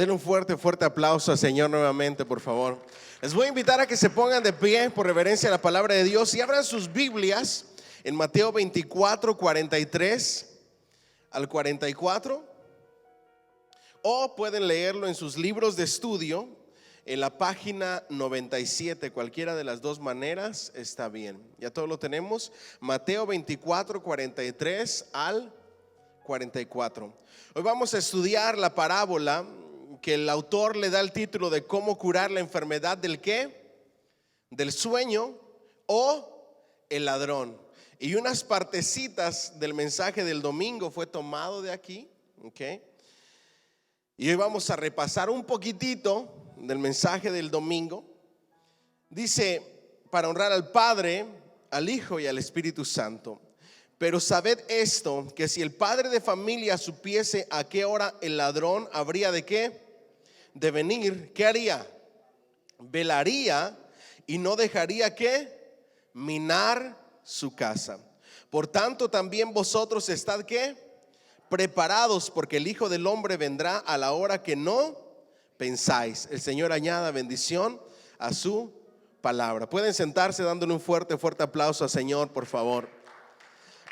Den un fuerte, fuerte aplauso al Señor nuevamente, por favor. Les voy a invitar a que se pongan de pie por reverencia a la palabra de Dios y abran sus Biblias en Mateo 24, 43 al 44. O pueden leerlo en sus libros de estudio en la página 97. Cualquiera de las dos maneras está bien. Ya todo lo tenemos. Mateo 24, 43 al 44. Hoy vamos a estudiar la parábola que el autor le da el título de cómo curar la enfermedad del ¿qué? Del sueño o el ladrón. Y unas partecitas del mensaje del domingo fue tomado de aquí, ¿ok? Y hoy vamos a repasar un poquitito del mensaje del domingo. Dice, para honrar al Padre, al Hijo y al Espíritu Santo. Pero sabed esto, que si el padre de familia supiese a qué hora el ladrón habría de qué, de venir, ¿qué haría? Velaría y no dejaría que minar su casa. Por tanto también vosotros estad ¿qué? Preparados, porque el Hijo del Hombre vendrá a la hora que no pensáis. El Señor añada bendición a su palabra. Pueden sentarse dándole un fuerte, fuerte aplauso al Señor, por favor.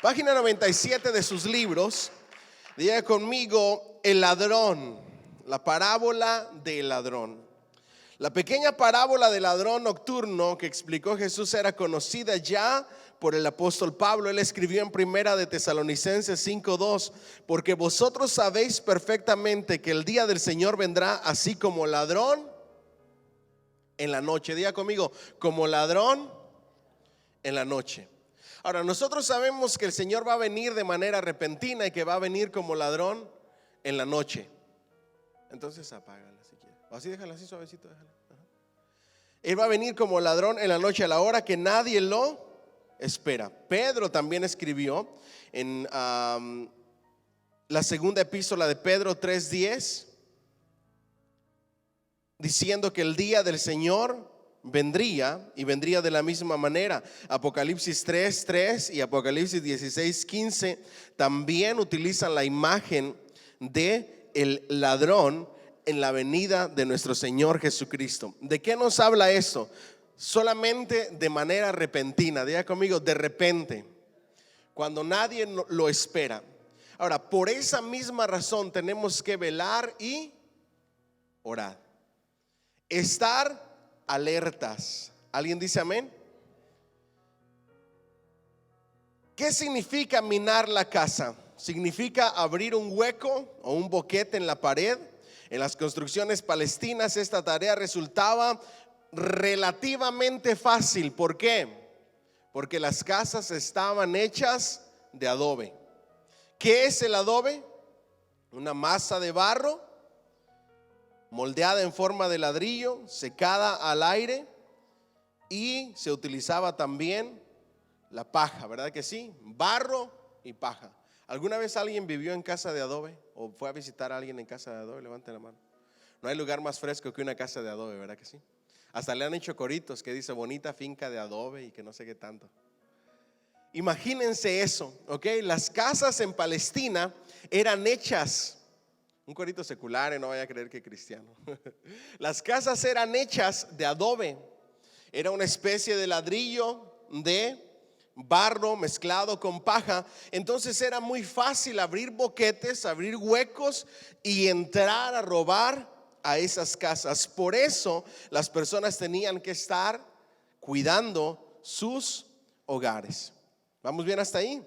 Página 97 de sus libros. Diga conmigo, el ladrón. La parábola del ladrón. La pequeña parábola del ladrón nocturno que explicó Jesús era conocida ya por el apóstol Pablo. Él escribió en Primera de Tesalonicenses 5:2: porque vosotros sabéis perfectamente que el día del Señor vendrá así como ladrón en la noche. Diga conmigo, como ladrón en la noche. Ahora, nosotros sabemos que el Señor va a venir de manera repentina y que va a venir como ladrón en la noche. Entonces apágala si quieres. O así déjala así suavecito, déjala. Él va a venir como ladrón en la noche, a la hora que nadie lo espera. Pedro también escribió en la segunda epístola de Pedro 3:10, diciendo que el día del Señor vendría, y vendría de la misma manera. Apocalipsis 3:3 y Apocalipsis 16:15 también utilizan la imagen de el ladrón en la venida de nuestro Señor Jesucristo. ¿De qué nos habla esto? Solamente de manera repentina. Diga conmigo, de repente, cuando nadie lo espera. Ahora, por esa misma razón tenemos que velar y orar. Estar alertas. ¿Alguien dice amén? ¿Qué significa minar la casa? Significa abrir un hueco o un boquete en la pared. En las construcciones palestinas esta tarea resultaba relativamente fácil. ¿Por qué? Porque las casas estaban hechas de adobe. ¿Qué es el adobe? Una masa de barro moldeada en forma de ladrillo, secada al aire, y se utilizaba también la paja, ¿verdad que sí? Barro y paja. ¿Alguna vez alguien vivió en casa de adobe o fue a visitar a alguien en casa de adobe? Levanten la mano. No hay lugar más fresco que una casa de adobe, ¿verdad que sí? Hasta le han hecho coritos que dice bonita finca de adobe y que no sé qué tanto. Imagínense eso, ¿ok? Las casas en Palestina eran hechas, un corito secular, no vaya a creer que cristiano. Las casas eran hechas de adobe. Era una especie de ladrillo de barro mezclado con paja. Entonces era muy fácil abrir boquetes, abrir huecos y entrar a robar a esas casas. Por eso las personas tenían que estar cuidando sus hogares. ¿Vamos bien hasta ahí?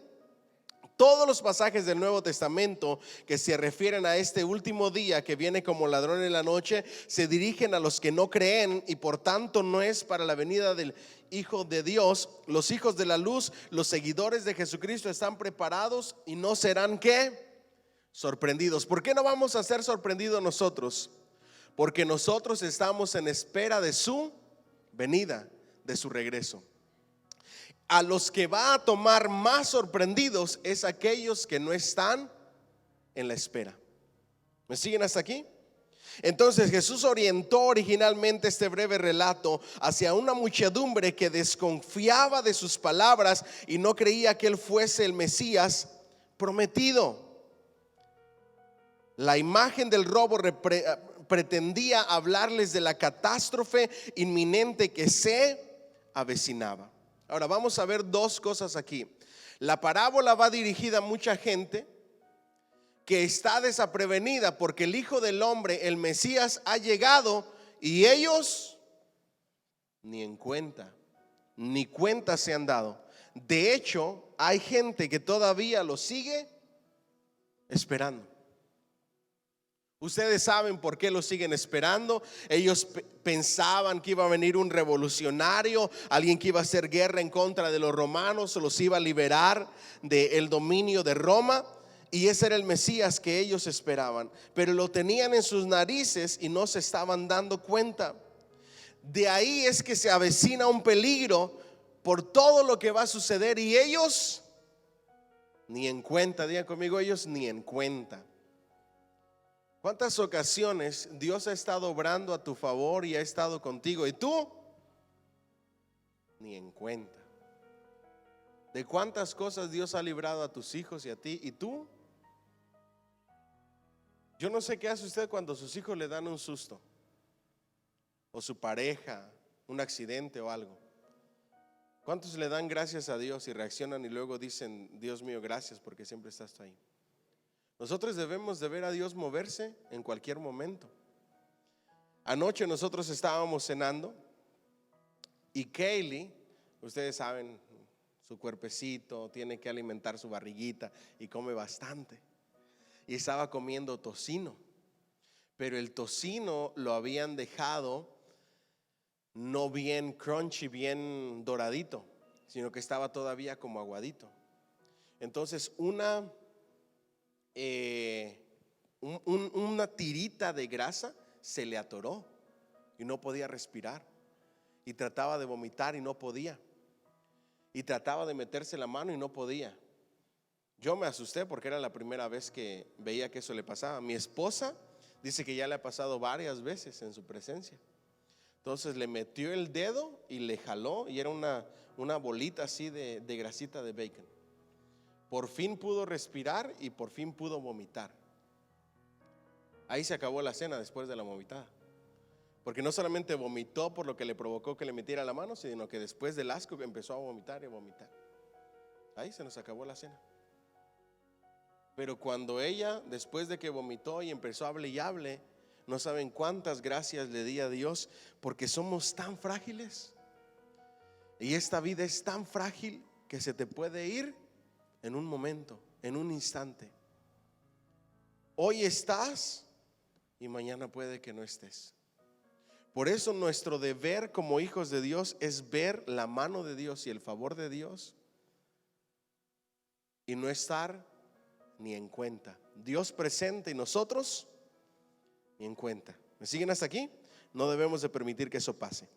Todos los pasajes del Nuevo Testamento que se refieren a este último día que viene como ladrón en la noche se dirigen a los que no creen, y por tanto no es para la venida del Hijo de Dios. Los hijos de la luz, los seguidores de Jesucristo, están preparados y no serán ¿qué? Sorprendidos. ¿Por qué no vamos a ser sorprendidos nosotros? Porque nosotros estamos en espera de su venida, de su regreso. A los que va a tomar más sorprendidos es aquellos que no están en la espera. ¿Me siguen hasta aquí? Entonces Jesús orientó originalmente este breve relato hacia una muchedumbre que desconfiaba de sus palabras y no creía que él fuese el Mesías prometido. La imagen del robo pretendía hablarles de la catástrofe inminente que se avecinaba. Ahora vamos a ver dos cosas aquí. La parábola va dirigida a mucha gente que está desaprevenida porque el Hijo del Hombre, el Mesías, ha llegado y ellos ni en cuenta, ni cuenta se han dado. De hecho, hay gente que todavía lo sigue esperando. Ustedes saben por qué lo siguen esperando. Ellos pensaban que iba a venir un revolucionario, alguien que iba a hacer guerra en contra de los romanos, los iba a liberar del dominio de Roma. Y ese era el Mesías que ellos esperaban, pero lo tenían en sus narices y no se estaban dando cuenta. De ahí es que se avecina un peligro por todo lo que va a suceder y ellos ni en cuenta. Digan conmigo, ellos ni en cuenta. ¿Cuántas ocasiones Dios ha estado obrando a tu favor y ha estado contigo y tú ni en cuenta? ¿De cuántas cosas Dios ha librado a tus hijos y a ti y tú? Yo no sé qué hace usted cuando sus hijos le dan un susto, o su pareja, un accidente o algo. ¿Cuántos le dan gracias a Dios y reaccionan y luego dicen: Dios mío, gracias porque siempre estás ahí? Nosotros debemos de ver a Dios moverse en cualquier momento. Anoche nosotros estábamos cenando y Kaylee, ustedes saben, su cuerpecito, tiene que alimentar su barriguita y come bastante. Y estaba comiendo tocino, pero el tocino lo habían dejado no bien crunchy, bien doradito, sino que estaba todavía como aguadito. Entonces una tirita de grasa se le atoró y no podía respirar, y trataba de vomitar y no podía, y trataba de meterse la mano y no podía. Yo me asusté porque era la primera vez que veía que eso le pasaba. Mi esposa dice que ya le ha pasado varias veces en su presencia. Entonces le metió el dedo y le jaló y era una bolita así de grasita de bacon. Por fin pudo respirar y por fin pudo vomitar. Ahí se acabó la cena después de la vomitada. Porque no solamente vomitó por lo que le provocó que le metiera la mano, sino que después del asco empezó a vomitar y a vomitar. Ahí se nos acabó la cena. Pero cuando ella, después de que vomitó y empezó a hablar y hable, no saben cuántas gracias le di a Dios, porque somos tan frágiles. Y esta vida es tan frágil que se te puede ir en un momento, en un instante. Hoy estás y mañana puede que no estés. Por eso nuestro deber como hijos de Dios es ver la mano de Dios y el favor de Dios y no estar ni en cuenta. Dios presente y nosotros ni en cuenta. ¿Me siguen hasta aquí? No debemos de permitir que eso pase.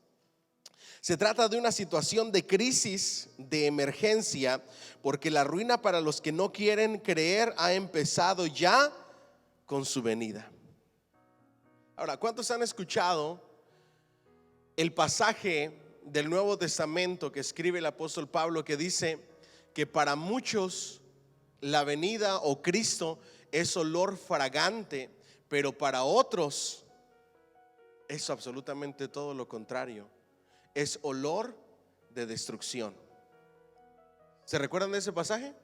Se trata de una situación de crisis, de emergencia, porque la ruina para los que no quieren creer ha empezado ya con su venida. Ahora, ¿cuántos han escuchado el pasaje del Nuevo Testamento que escribe el apóstol Pablo, que dice que para muchos la venida o Cristo es olor fragante, pero para otros es absolutamente todo lo contrario? Es olor de destrucción. ¿Se recuerdan de ese pasaje?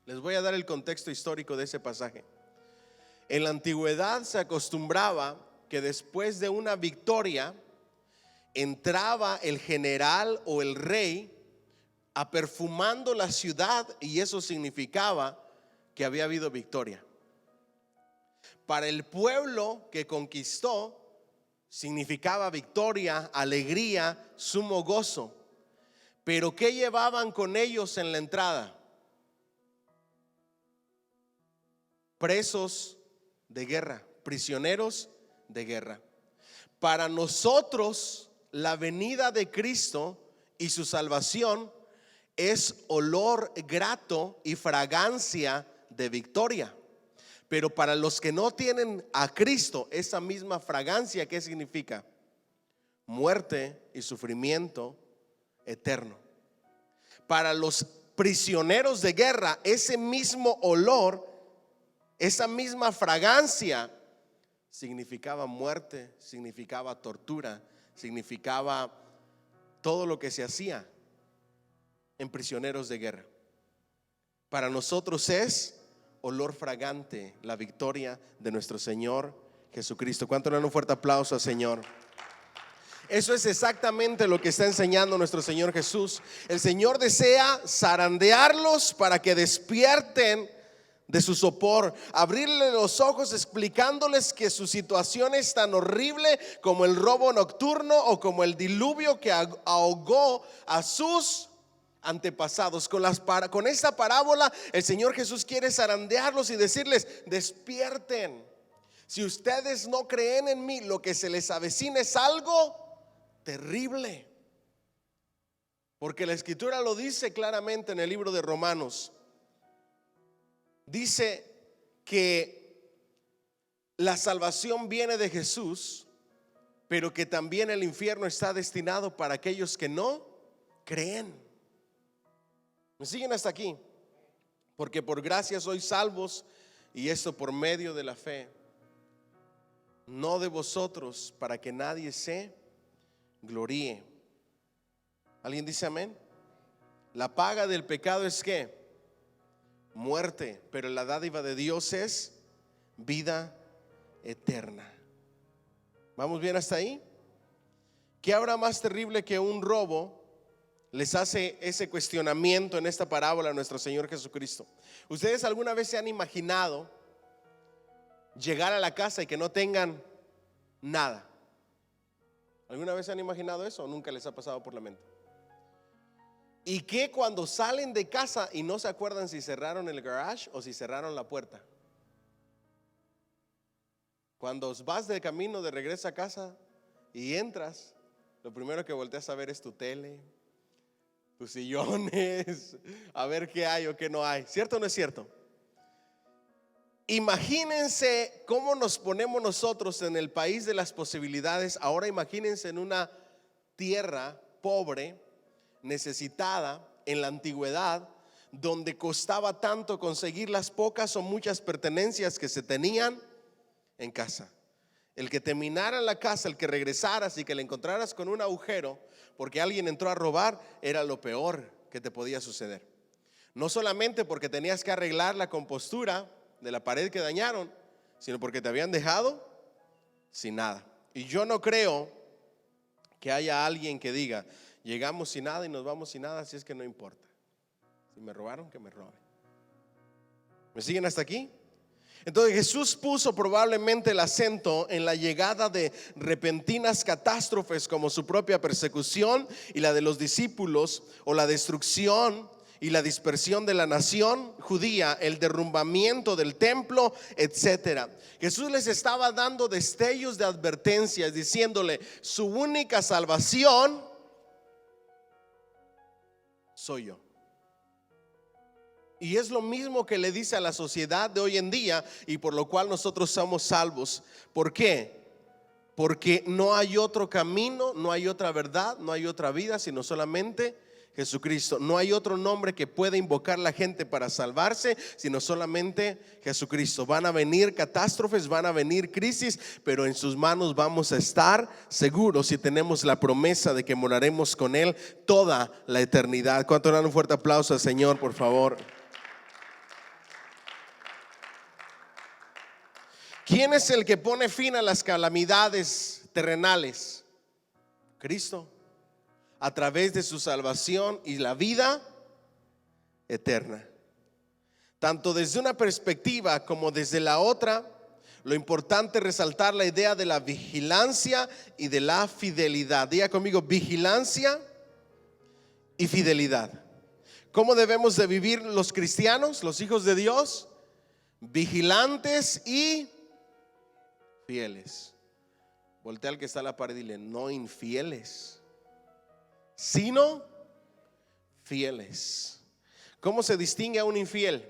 Les voy a dar el contexto histórico de ese pasaje. En la antigüedad se acostumbraba que después de una victoria entraba el general o el rey aperfumando la ciudad, y eso significaba que había habido victoria. Para el pueblo que conquistó significaba victoria, alegría, sumo gozo. Pero ¿qué llevaban con ellos en la entrada? Presos de guerra, prisioneros de guerra. Para nosotros la venida de Cristo y su salvación es olor grato y fragancia de victoria. Pero para los que no tienen a Cristo, esa misma fragancia, ¿qué significa? Muerte y sufrimiento eterno. Para los prisioneros de guerra, ese mismo olor, esa misma fragancia significaba muerte, significaba tortura, significaba todo lo que se hacía en prisioneros de guerra. Para nosotros es olor fragante la victoria de nuestro Señor Jesucristo. ¿Cuánto le dan un fuerte aplauso al Señor? Eso es exactamente lo que está enseñando nuestro Señor Jesús. El Señor desea zarandearlos para que despierten de su sopor, abrirle los ojos explicándoles que su situación es tan horrible como el robo nocturno o como el diluvio que ahogó a sus antepasados. Con esta parábola el Señor Jesús quiere zarandearlos y decirles: despierten. Si ustedes no creen en mí, lo que se les avecina es algo terrible, porque la Escritura lo dice claramente en el libro de Romanos. Dice que la salvación viene de Jesús, pero que también el infierno está destinado para aquellos que no creen. ¿Me siguen hasta aquí? Porque por gracia sois salvos, y esto por medio de la fe, no de vosotros, para que nadie se gloríe. ¿Alguien dice amén? La paga del pecado es ¿qué? Muerte, pero la dádiva de Dios es vida eterna. ¿Vamos bien hasta ahí? ¿Qué habrá más terrible que un robo? Les hace ese cuestionamiento en esta parábola a nuestro Señor Jesucristo. ¿Ustedes alguna vez se han imaginado llegar a la casa y que no tengan nada? ¿Alguna vez se han imaginado eso o nunca les ha pasado por la mente? Y que cuando salen de casa y no se acuerdan si cerraron el garage o si cerraron la puerta. Cuando vas de camino de regreso a casa y entras, lo primero que volteas a ver es tu tele, tus sillones, a ver qué hay o qué no hay. ¿Cierto o no es cierto? Imagínense cómo nos ponemos nosotros en el país de las posibilidades. Ahora imagínense en una tierra pobre, necesitada, en la antigüedad, donde costaba tanto conseguir las pocas o muchas pertenencias que se tenían en casa. El que terminara en la casa, el que regresaras y que le encontraras con un agujero porque alguien entró a robar, era lo peor que te podía suceder. No solamente porque tenías que arreglar la compostura de la pared que dañaron, sino porque te habían dejado sin nada. Y yo no creo que haya alguien que diga: llegamos sin nada y nos vamos sin nada, así es que no importa. Si me robaron, que me roben. ¿Me siguen hasta aquí? Entonces Jesús puso probablemente el acento en la llegada de repentinas catástrofes como su propia persecución y la de los discípulos, o la destrucción y la dispersión de la nación judía, el derrumbamiento del templo, etcétera. Jesús les estaba dando destellos de advertencias, diciéndole: su única salvación soy yo. Y es lo mismo que le dice a la sociedad de hoy en día, y por lo cual nosotros somos salvos. ¿Por qué? Porque no hay otro camino, no hay otra verdad, no hay otra vida, sino solamente Jesucristo. No hay otro nombre que pueda invocar la gente para salvarse, sino solamente Jesucristo. Van a venir catástrofes, van a venir crisis, pero en sus manos vamos a estar seguros si tenemos la promesa de que moraremos con Él toda la eternidad. ¿Cuánto dan un fuerte aplauso al Señor, por favor? ¿Quién es el que pone fin a las calamidades terrenales? Cristo, a través de su salvación y la vida eterna. Tanto desde una perspectiva como desde la otra, lo importante es resaltar la idea de la vigilancia y de la fidelidad. Diga conmigo: vigilancia y fidelidad. ¿Cómo debemos de vivir los cristianos, los hijos de Dios? Vigilantes y fieles. Voltea al que está a la pared y dile: no infieles, sino fieles. ¿Cómo se distingue a un infiel?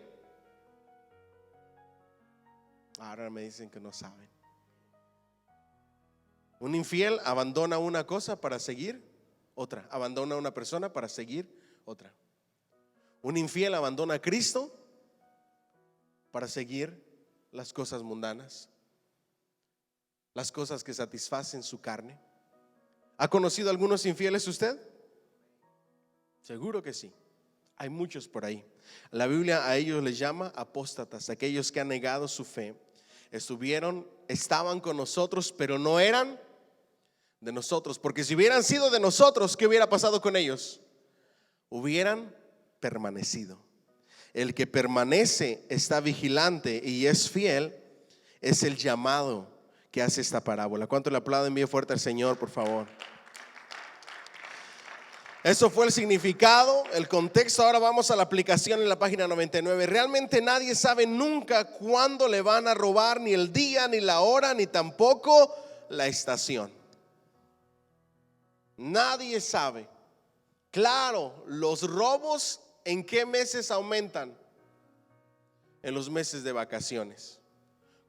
Ahora me dicen que no saben. Un infiel abandona una cosa para seguir otra, abandona una persona para seguir otra. Un infiel abandona a Cristo para seguir las cosas mundanas. las cosas que satisfacen su carne? ¿Ha conocido algunos infieles usted? Seguro que sí. Hay muchos por ahí. La Biblia a ellos les llama apóstatas, aquellos que han negado su fe. Estaban con nosotros, pero no eran de nosotros. Porque si hubieran sido de nosotros, ¿qué hubiera pasado con ellos? Hubieran permanecido. El que permanece, está vigilante y es fiel, es el llamado que hace esta parábola. ¿Cuánto le aplauden bien fuerte al Señor, por favor? Eso fue el significado, el contexto. Ahora vamos a la aplicación en la página 99. Realmente nadie sabe nunca cuándo le van a robar, ni el día, ni la hora, ni tampoco la estación. Nadie sabe. Claro, los robos, ¿en qué meses aumentan? En los meses de vacaciones.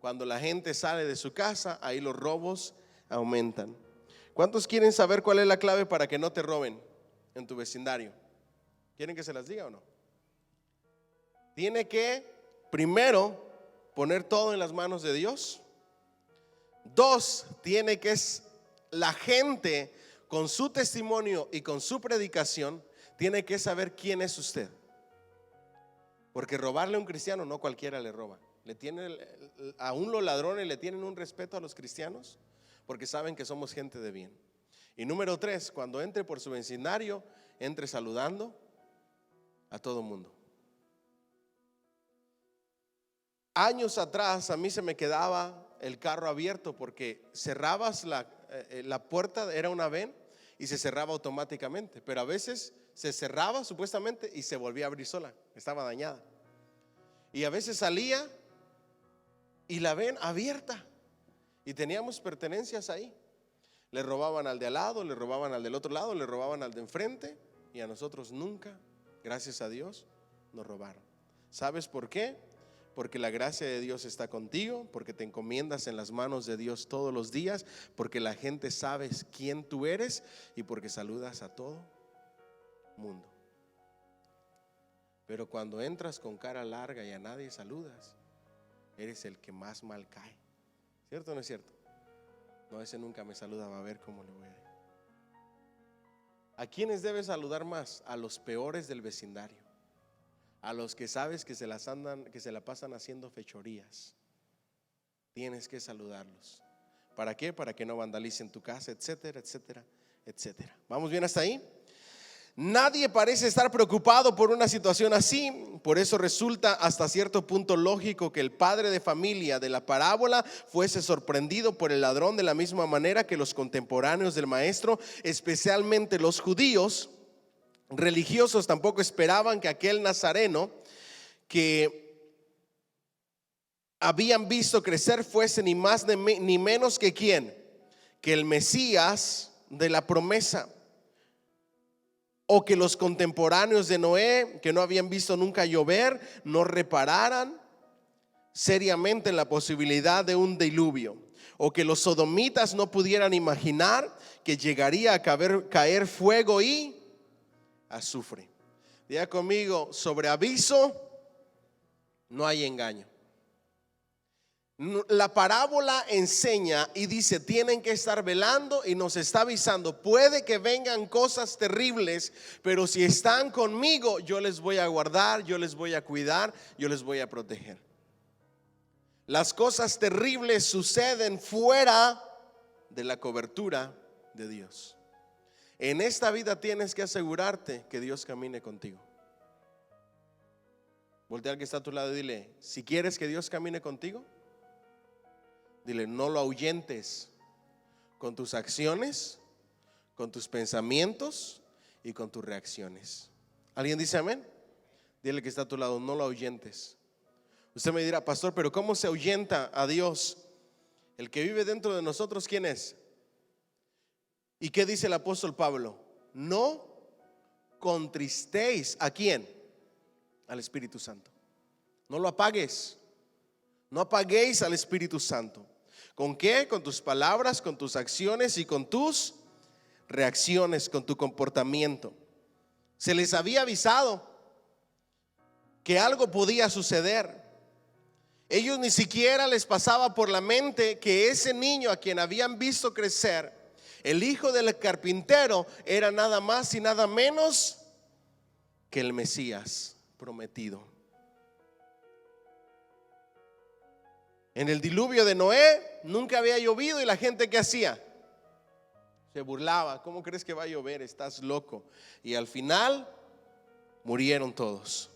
Cuando la gente sale de su casa, ahí los robos aumentan. ¿Cuántos quieren saber cuál es la clave para que no te roben en tu vecindario? ¿Quieren que se las diga o no? Tiene que, primero, poner todo en las manos de Dios. Dos, tiene que la gente con su testimonio y con su predicación, tiene que saber quién es usted. Porque robarle a un cristiano no cualquiera le roba. Aún los ladrones le tienen un respeto a los cristianos porque saben que somos gente de bien. Y número 3, cuando entre por su vecindario, entre saludando a todo mundo. Años atrás a mí se me quedaba el carro abierto porque cerrabas la puerta, era una ven y se cerraba automáticamente, pero a veces se cerraba supuestamente y se volvía a abrir sola, estaba dañada. Y a veces salía y la ven abierta y teníamos pertenencias ahí. Le robaban al de al lado, le robaban al del otro lado, le robaban al de enfrente y a nosotros nunca, gracias a Dios, nos robaron. ¿Sabes por qué? Porque la gracia de Dios está contigo, porque te encomiendas en las manos de Dios todos los días, porque la gente sabe quién tú eres y porque saludas a todo mundo. Pero cuando entras con cara larga y a nadie saludas, eres el que más mal cae. ¿Cierto o no es cierto? No, ese nunca me saluda, va a ver cómo le voy a ir. ¿A quiénes debes saludar más? A los peores del vecindario, a los que sabes que se la pasan haciendo fechorías. Tienes que saludarlos. ¿Para qué? Para que no vandalicen tu casa, etcétera, etcétera, etcétera. ¿Vamos bien hasta ahí? Nadie parece estar preocupado por una situación así. Por eso resulta hasta cierto punto lógico que el padre de familia de la parábola fuese sorprendido por el ladrón de la misma manera que los contemporáneos del maestro, especialmente los judíos religiosos, tampoco esperaban que aquel nazareno que habían visto crecer fuese ni más ni menos que ¿quién? Que el Mesías de la promesa. O que los contemporáneos de Noé, que no habían visto nunca llover, no repararan seriamente en la posibilidad de un diluvio. O que los sodomitas no pudieran imaginar que llegaría a caer fuego y azufre. Diga conmigo, sobre aviso no hay engaño. La parábola enseña y dice: tienen que estar velando, y nos está avisando: puede que vengan cosas terribles, pero si están conmigo, yo les voy a guardar, yo les voy a cuidar, yo les voy a proteger. Las cosas terribles suceden fuera de la cobertura de Dios. En esta vida tienes que asegurarte que Dios camine contigo. Voltea al que está a tu lado y dile: si quieres que Dios camine contigo, dile, no lo ahuyentes con tus acciones, con tus pensamientos y con tus reacciones. ¿Alguien dice amén? Dile que está a tu lado, no lo ahuyentes. Usted me dirá: pastor, pero ¿cómo se ahuyenta a Dios? El que vive dentro de nosotros, ¿quién es? ¿Y qué dice el apóstol Pablo? No contristéis. ¿A quién? Al Espíritu Santo. No lo apagues. No apaguéis al Espíritu Santo. ¿Con qué? Con tus palabras, con tus acciones y con tus reacciones, con tu comportamiento. Se les había avisado que algo podía suceder. Ellos ni siquiera les pasaba por la mente que ese niño a quien habían visto crecer, el hijo del carpintero, era nada más y nada menos que el Mesías prometido. En el diluvio de Noé nunca había llovido y la gente, ¿qué hacía? Se burlaba. ¿Cómo crees que va a llover? Estás loco. Y al final murieron todos.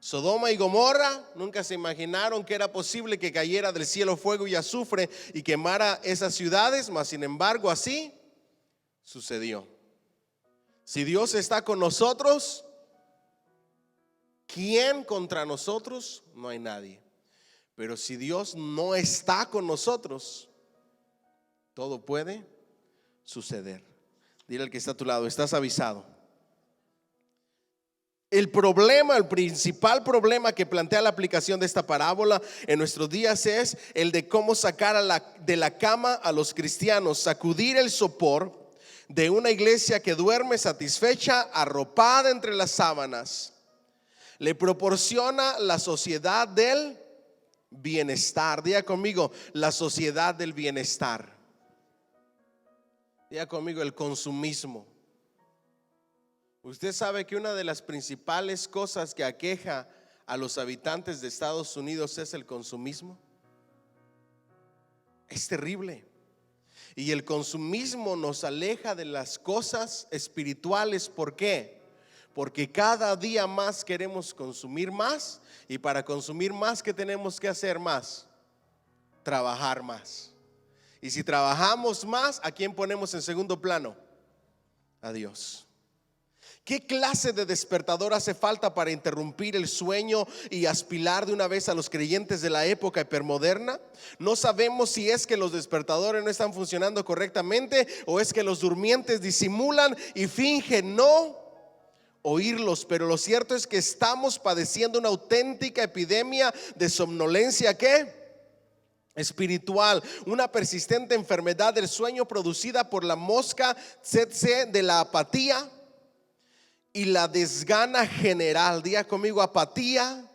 Sodoma y Gomorra nunca se imaginaron que era posible que cayera del cielo fuego y azufre y quemara esas ciudades, mas sin embargo así sucedió. Si Dios está con nosotros, ¿quién contra nosotros? No hay nadie. Pero si Dios no está con nosotros, todo puede suceder. Dile al que está a tu lado, estás avisado. El principal problema que plantea la aplicación de esta parábola en nuestros días es el de cómo sacar de la cama a los cristianos, sacudir el sopor de una iglesia que duerme satisfecha, arropada entre las sábanas. Le proporciona la sociedad del bienestar. Diga conmigo, la sociedad del bienestar. Diga conmigo, el consumismo. Usted sabe que una de las principales cosas que aqueja a los habitantes de Estados Unidos es el consumismo. Es terrible. Y el consumismo nos aleja de las cosas espirituales. ¿Por qué? Porque cada día más queremos consumir más. Y para consumir más, ¿qué tenemos que hacer más? Trabajar más. Y si trabajamos más, ¿a quién ponemos en segundo plano? A Dios. ¿Qué clase de despertador hace falta para interrumpir el sueño y aspirar de una vez a los creyentes de la época hipermoderna? No sabemos si es que los despertadores no están funcionando correctamente o es que los durmientes disimulan y fingen no oírlos, pero lo cierto es que estamos padeciendo una auténtica epidemia de somnolencia, ¿qué? Espiritual, una persistente enfermedad del sueño producida por la mosca tsetse de la apatía y la desgana general. Diga conmigo, apatía,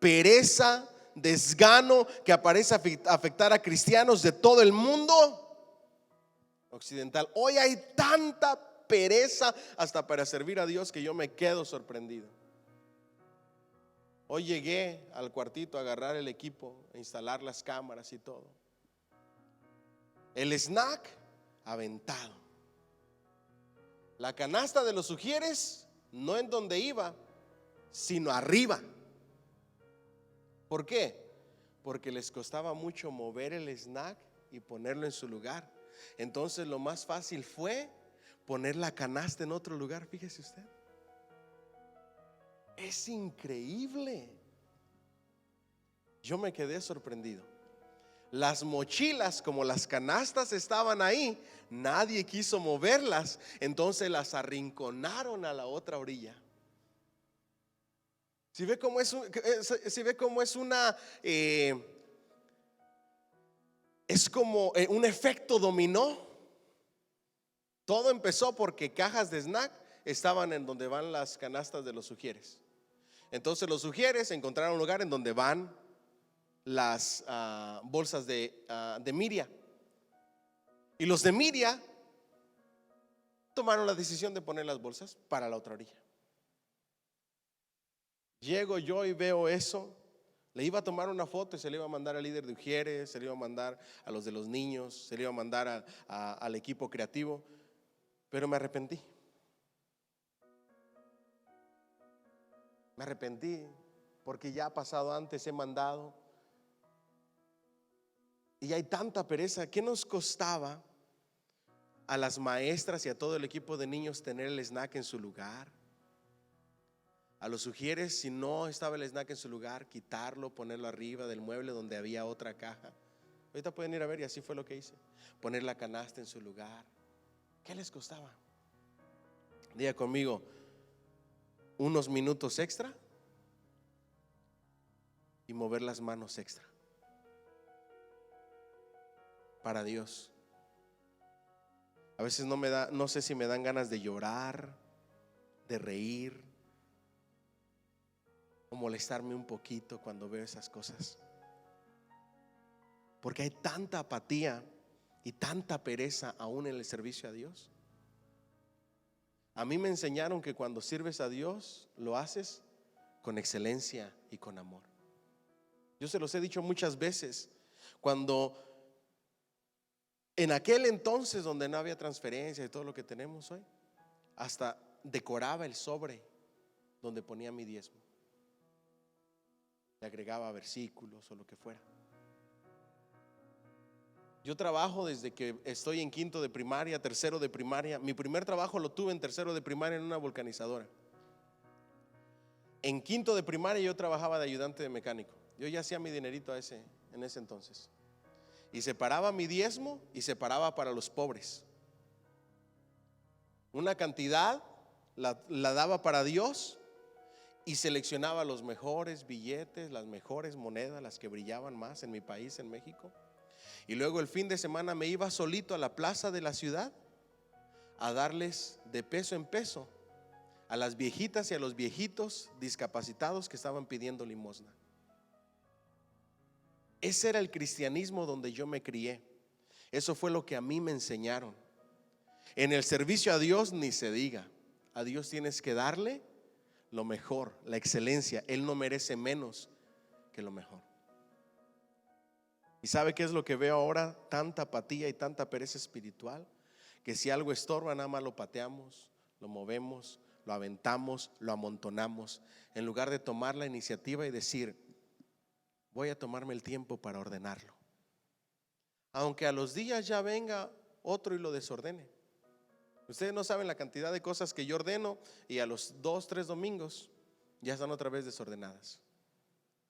pereza, desgano, que aparece afectar a cristianos de todo el mundo occidental. Hoy hay tanta pereza hasta para servir a Dios que yo me quedo sorprendido. Hoy llegué al cuartito a agarrar el equipo, a instalar las cámaras y todo. El snack aventado. La canasta de los ujieres no en donde iba, sino arriba. ¿Por qué? Porque les costaba mucho mover el snack y ponerlo en su lugar. Entonces lo más fácil fue poner la canasta en otro lugar. Fíjese usted. Es increíble. Yo me quedé sorprendido. Las mochilas, como las canastas estaban ahí, nadie quiso moverlas, entonces las arrinconaron a la otra orilla. Si ve cómo es una es como un efecto dominó. Todo empezó porque cajas de snack estaban en donde van las canastas de los ujieres. Entonces los ujieres encontraron un lugar en donde van las bolsas de Miria. Y los de Miria tomaron la decisión de poner las bolsas para la otra orilla. Llego yo y veo eso. Le iba a tomar una foto y se le iba a mandar al líder de Ujieres, se le iba a mandar a los de los niños, se le iba a mandar al equipo creativo, pero me arrepentí. Me arrepentí porque ya ha pasado antes, he mandado. Y hay tanta pereza. ¿Qué nos costaba a las maestras y a todo el equipo de niños tener el snack en su lugar? A los Ujieres, si no estaba el snack en su lugar, quitarlo, ponerlo arriba del mueble donde había otra caja. Ahorita pueden ir a ver, y así fue lo que hice. Poner la canasta en su lugar. ¿Qué les costaba? Diga conmigo, unos minutos extra y mover las manos extra para Dios. A veces no sé si me dan ganas de llorar, de reír. o molestarme un poquito cuando veo esas cosas. Porque hay tanta apatía y tanta pereza aún en el servicio a Dios. A mí me enseñaron que cuando sirves a Dios lo haces con excelencia y con amor. Yo se los he dicho muchas veces. Cuando en aquel entonces donde no había transferencia y todo lo que tenemos hoy, hasta decoraba el sobre donde ponía mi diezmo, le agregaba versículos o lo que fuera. Yo trabajo desde que estoy en quinto de primaria, tercero de primaria. Mi primer trabajo lo tuve en tercero de primaria en una vulcanizadora. En quinto de primaria yo trabajaba de ayudante de mecánico. Yo ya hacía mi dinerito en ese entonces. Y separaba mi diezmo y separaba para los pobres. Una cantidad la daba para Dios y seleccionaba los mejores billetes, las mejores monedas, las que brillaban más en mi país, en México. Y luego el fin de semana me iba solito a la plaza de la ciudad a darles de peso en peso a las viejitas y a los viejitos discapacitados que estaban pidiendo limosna. Ese era el cristianismo donde yo me crié. Eso fue lo que a mí me enseñaron. En el servicio a Dios ni se diga. A Dios tienes que darle lo mejor, la excelencia. Él no merece menos que lo mejor. ¿Y sabe qué es lo que veo ahora? Tanta apatía y tanta pereza espiritual, que si algo estorba nada más lo pateamos, lo movemos, lo aventamos, lo amontonamos, en lugar de tomar la iniciativa y decir: voy a tomarme el tiempo para ordenarlo, aunque a los días ya venga otro y lo desordene. Ustedes no saben la cantidad de cosas que yo ordeno y a los 2, 3 domingos ya están otra vez desordenadas.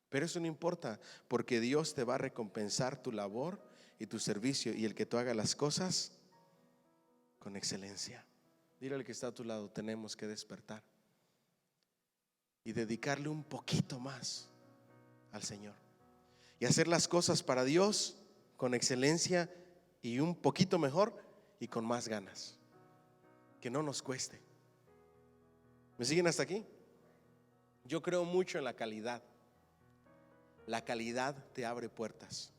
Pero eso no importa, porque Dios te va a recompensar tu labor y tu servicio, y el que tú hagas las cosas con excelencia. Dile al que está a tu lado: tenemos que despertar y dedicarle un poquito más al Señor y hacer las cosas para Dios con excelencia y un poquito mejor y con más ganas, que no nos cueste. ¿Me siguen hasta aquí? Yo creo mucho en la calidad. La calidad te abre puertas.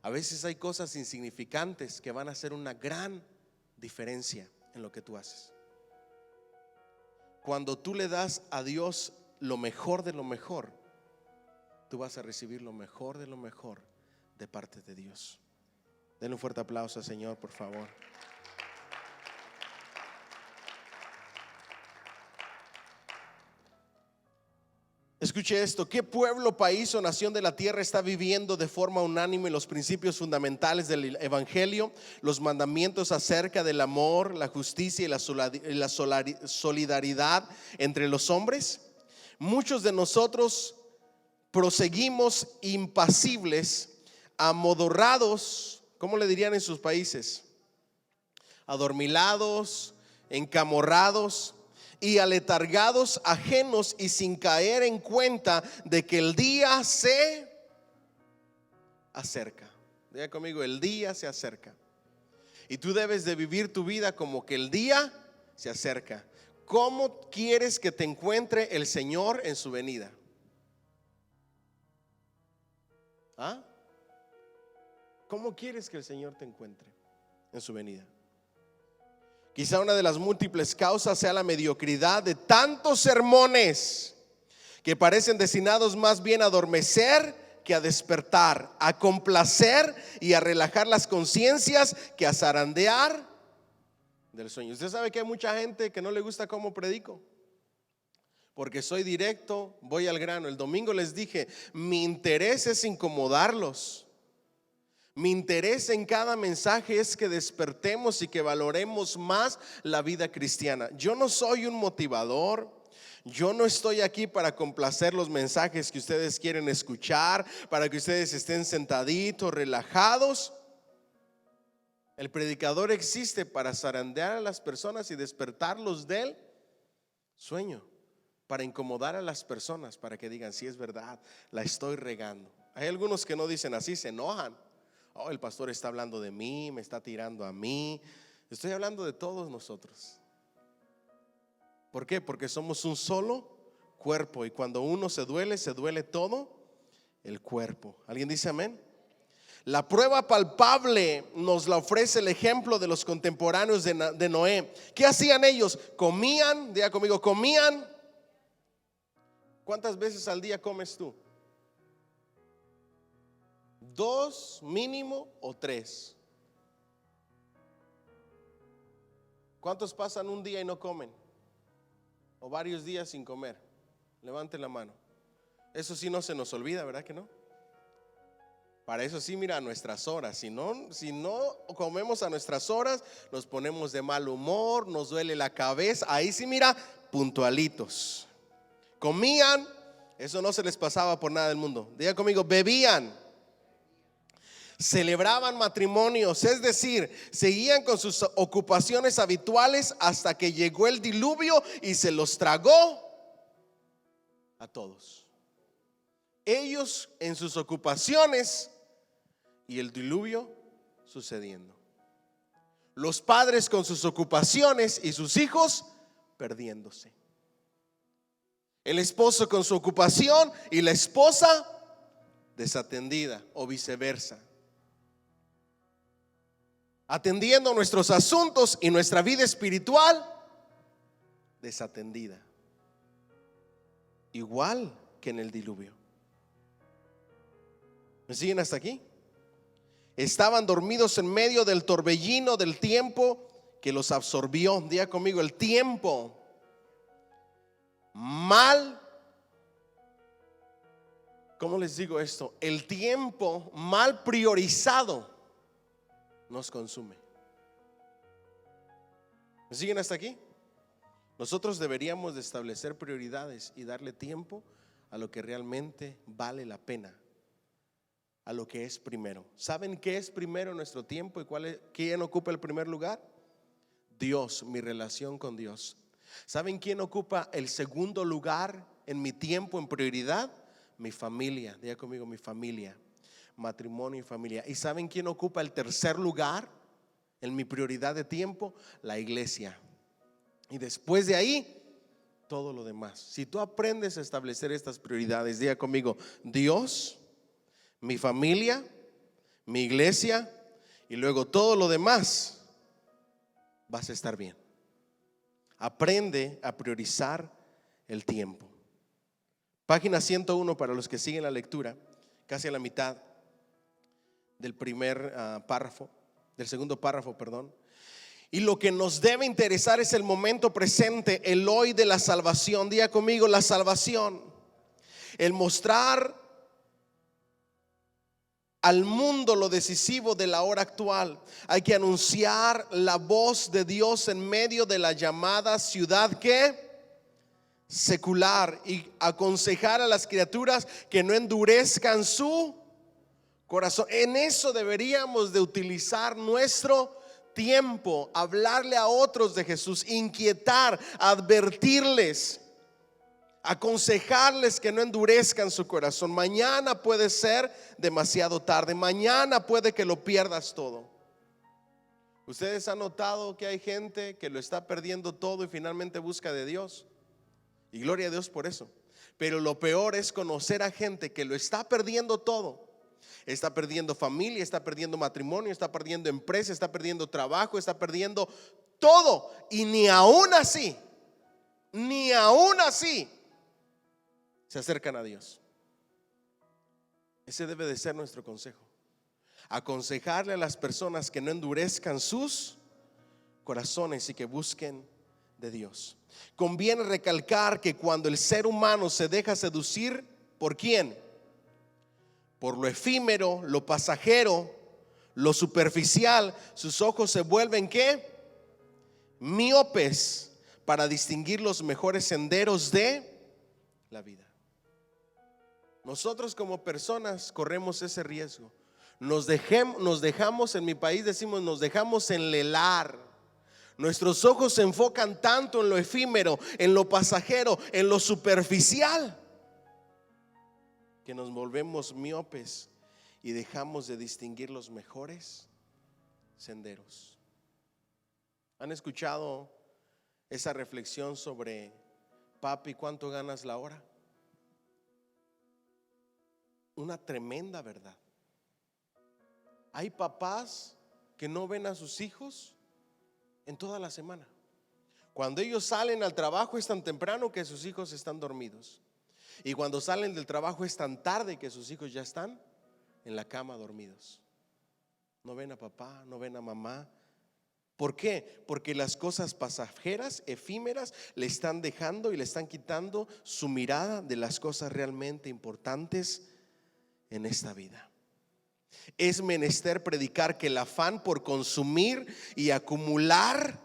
A veces hay cosas insignificantes que van a hacer una gran diferencia en lo que tú haces. Cuando tú le das a Dios lo mejor de lo mejor, tú vas a recibir lo mejor de lo mejor de parte de Dios. Denle un fuerte aplauso al Señor, por favor. Escuche esto: ¿qué pueblo, país o nación de la tierra está viviendo de forma unánime los principios fundamentales del Evangelio, los mandamientos acerca del amor, la justicia y la solidaridad entre los hombres? Muchos de nosotros proseguimos impasibles, amodorrados, ¿cómo le dirían en sus países? Adormilados, encamorrados y aletargados, ajenos y sin caer en cuenta de que el día se acerca. Diga conmigo: el día se acerca. Y tú debes de vivir tu vida como que el día se acerca. ¿Cómo quieres que te encuentre el Señor en su venida? ¿Ah? ¿Cómo quieres que el Señor te encuentre en su venida? Quizá una de las múltiples causas sea la mediocridad de tantos sermones que parecen destinados más bien a adormecer que a despertar, a complacer y a relajar las conciencias que a zarandear del sueño. Usted sabe que hay mucha gente que no le gusta cómo predico, porque soy directo, voy al grano. El domingo les dije: mi interés es incomodarlos. Mi interés en cada mensaje es que despertemos y que valoremos más la vida cristiana. Yo no soy un motivador. Yo no estoy aquí para complacer los mensajes que ustedes quieren escuchar, para que ustedes estén sentaditos, relajados. El predicador existe para zarandear a las personas y despertarlos del sueño, para incomodar a las personas, para que digan: sí, es verdad, la estoy regando. Hay algunos que no dicen así, se enojan. Oh, el pastor está hablando de mí, me está tirando a mí. Estoy hablando de todos nosotros. ¿Por qué? Porque somos un solo cuerpo. Y cuando uno se duele todo el cuerpo. ¿Alguien dice amén? La prueba palpable nos la ofrece el ejemplo de los contemporáneos de Noé. ¿Qué hacían ellos? Comían, diga conmigo, comían. ¿Cuántas veces al día comes tú? 2 mínimo o 3. ¿Cuántos pasan un día y no comen? O varios días sin comer. Levante la mano. Eso sí no se nos olvida, ¿verdad que no? Para eso sí, mira, a nuestras horas. Si no comemos a nuestras horas, nos ponemos de mal humor, nos duele la cabeza. Ahí sí, mira, puntualitos. Comían, eso no se les pasaba por nada del mundo. Diga conmigo, bebían. Celebraban matrimonios, es decir, seguían con sus ocupaciones habituales hasta que llegó el diluvio y se los tragó a todos. Ellos en sus ocupaciones y el diluvio sucediendo. Los padres con sus ocupaciones y sus hijos perdiéndose. El esposo con su ocupación y la esposa desatendida o viceversa. Atendiendo nuestros asuntos y nuestra vida espiritual desatendida. Igual que en el diluvio. ¿Me siguen hasta aquí? Estaban dormidos en medio del torbellino del tiempo que los absorbió. Diga conmigo, el tiempo mal. ¿Cómo les digo esto? El tiempo mal priorizado nos consume. ¿Me siguen hasta aquí? Nosotros deberíamos de establecer prioridades y darle tiempo a lo que realmente vale la pena, a lo que es primero. ¿Saben qué es primero en nuestro tiempo y quién ocupa el primer lugar? Dios, mi relación con Dios. ¿Saben quién ocupa el segundo lugar en mi tiempo, en prioridad? Mi familia. Diga conmigo, mi familia. Matrimonio y familia. ¿Y saben quién ocupa el tercer lugar en mi prioridad de tiempo? La iglesia. Y después de ahí, todo lo demás. Si tú aprendes a establecer estas prioridades, diga conmigo, Dios, mi familia, mi iglesia y luego todo lo demás, vas a estar bien. Aprende a priorizar el tiempo. Página 101 para los que siguen la lectura, casi a la mitad del del segundo párrafo, perdón. Y lo que nos debe interesar es el momento presente, el hoy de la salvación. Diga conmigo, la salvación. El mostrar al mundo lo decisivo de la hora actual. Hay que anunciar la voz de Dios en medio de la llamada ciudad secular, y aconsejar a las criaturas que no endurezcan su corazón. En eso deberíamos de utilizar nuestro tiempo, hablarle a otros de Jesús, inquietar, advertirles, aconsejarles que no endurezcan su corazón. Mañana puede ser demasiado tarde, mañana puede que lo pierdas todo. ¿Ustedes han notado que hay gente que lo está perdiendo todo y finalmente busca de Dios? Y gloria a Dios por eso. Pero lo peor es conocer a gente que lo está perdiendo todo. Está perdiendo familia, está perdiendo matrimonio, está perdiendo empresa, está perdiendo trabajo, está perdiendo todo. Y ni aún así se acercan a Dios. Ese debe de ser nuestro consejo. Aconsejarle a las personas que no endurezcan sus corazones y que busquen de Dios. Conviene recalcar que cuando el ser humano se deja seducir, ¿por quién? Por lo efímero, lo pasajero, lo superficial, sus ojos se vuelven ¿qué? Míopes para distinguir los mejores senderos de la vida. Nosotros como personas corremos ese riesgo. Nos dejamos, en mi país decimos, nos dejamos enlelar. Nuestros ojos se enfocan tanto en lo efímero, en lo pasajero, en lo superficial, que nos volvemos miopes y dejamos de distinguir los mejores senderos. ¿Han escuchado esa reflexión sobre papi, ¿cuánto ganas la hora? Una tremenda verdad. Hay papás que no ven a sus hijos en toda la semana. Cuando ellos salen al trabajo es tan temprano que sus hijos están dormidos. Y cuando salen del trabajo es tan tarde que sus hijos ya están en la cama dormidos. No ven a papá, no ven a mamá. ¿Por qué? Porque las cosas pasajeras, efímeras, le están dejando y le están quitando su mirada de las cosas realmente importantes en esta vida. Es menester predicar que el afán por consumir y acumular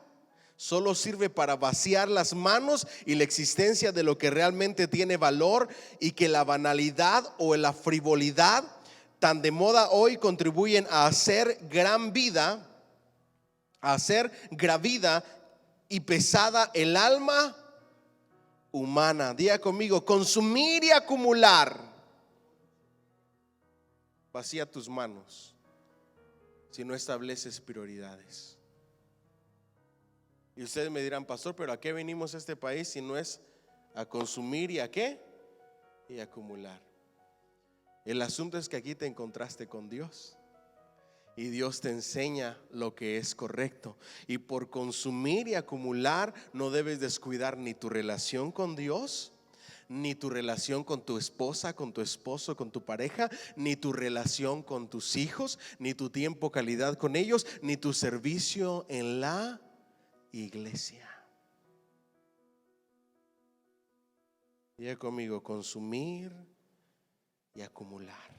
solo sirve para vaciar las manos y la existencia de lo que realmente tiene valor, y que la banalidad o la frivolidad tan de moda hoy contribuyen a hacer gravida y pesada el alma humana. Diga conmigo: consumir y acumular vacía tus manos si no estableces prioridades. Y ustedes me dirán: pastor, ¿pero a qué venimos a este país si no es a consumir y a qué? Y acumular. El asunto es que aquí te encontraste con Dios y Dios te enseña lo que es correcto. Y por consumir y acumular no debes descuidar ni tu relación con Dios, ni tu relación con tu esposa, con tu esposo, con tu pareja, ni tu relación con tus hijos, ni tu tiempo calidad con ellos, ni tu servicio en la iglesia. Diga conmigo: consumir y acumular.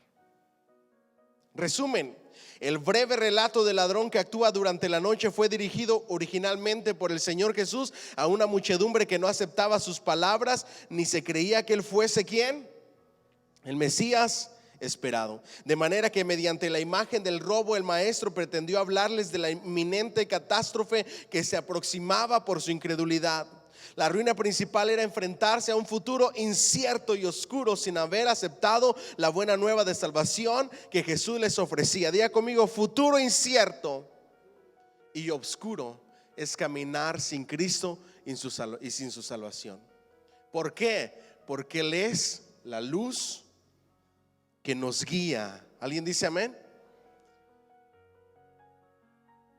Resumen: el breve relato del ladrón que actúa durante la noche fue dirigido originalmente por el Señor Jesús a una muchedumbre que no aceptaba sus palabras ni se creía que él fuese ¿quién? El Mesías esperado. De manera que mediante la imagen del robo, el maestro pretendió hablarles de la inminente catástrofe que se aproximaba por su incredulidad. La ruina principal era enfrentarse a un futuro incierto y oscuro sin haber aceptado la buena nueva de salvación que Jesús les ofrecía. Diga conmigo: futuro incierto y oscuro es caminar sin Cristo y sin su salvación. ¿Por qué? Porque Él es la luz que nos guía. ¿Alguien dice amén?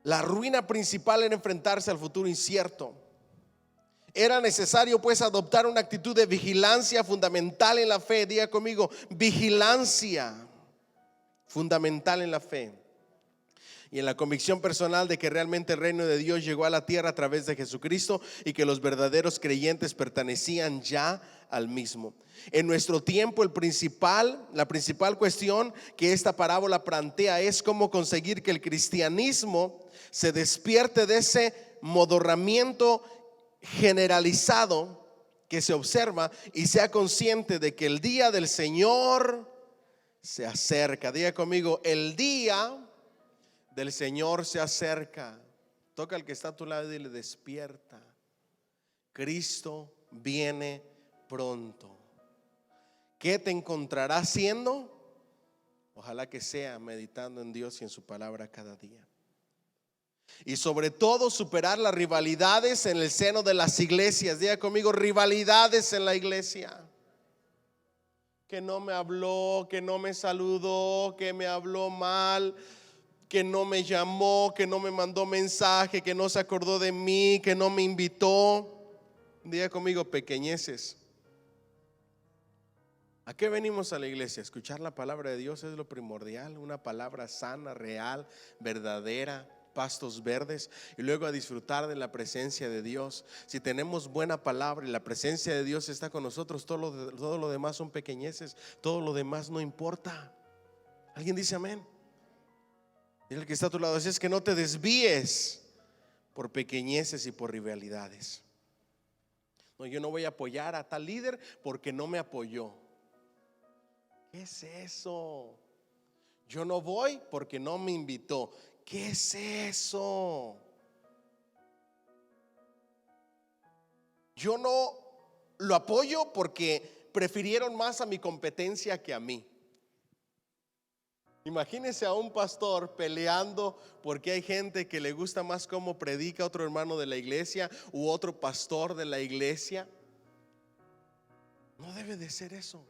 La ruina principal era enfrentarse al futuro incierto. Era necesario pues adoptar una actitud de vigilancia fundamental en la fe. Diga conmigo: vigilancia fundamental en la fe y en la convicción personal de que realmente el reino de Dios llegó a la tierra a través de Jesucristo y que los verdaderos creyentes pertenecían ya al mismo. En nuestro tiempo la principal cuestión que esta parábola plantea es cómo conseguir que el cristianismo se despierte de ese modorramiento generalizado que se observa y sea consciente de que el día del Señor se acerca. Diga conmigo: el día del Señor se acerca. Toca al que está a tu lado y le despierta. Cristo viene pronto. ¿Qué te encontrará haciendo? Ojalá que sea meditando en Dios y en su palabra cada día. Y sobre todo superar las rivalidades en el seno de las iglesias. Diga conmigo: rivalidades en la iglesia. Que no me habló, que no me saludó, que me habló mal, que no me llamó, que no me mandó mensaje, que no se acordó de mí, que no me invitó. Diga conmigo: pequeñeces. ¿A qué venimos a la iglesia? Escuchar la palabra de Dios es lo primordial. Una palabra sana, real, verdadera, pastos verdes, y luego a disfrutar de la presencia de Dios. Si tenemos buena palabra y la presencia de Dios está con nosotros, todo lo demás son pequeñeces, todo lo demás no importa. ¿Alguien dice amén? Dile al que está a tu lado: así es que no te desvíes por pequeñeces y por rivalidades. No, yo no voy a apoyar a tal líder porque no me apoyó. ¿Qué es eso? Yo no voy porque no me invitó. ¿Qué es eso? Yo no lo apoyo porque prefirieron más a mi competencia que a mí. Imagínese a un pastor peleando porque hay gente que le gusta más cómo predica otro hermano de la iglesia u otro pastor de la iglesia. No debe de ser eso.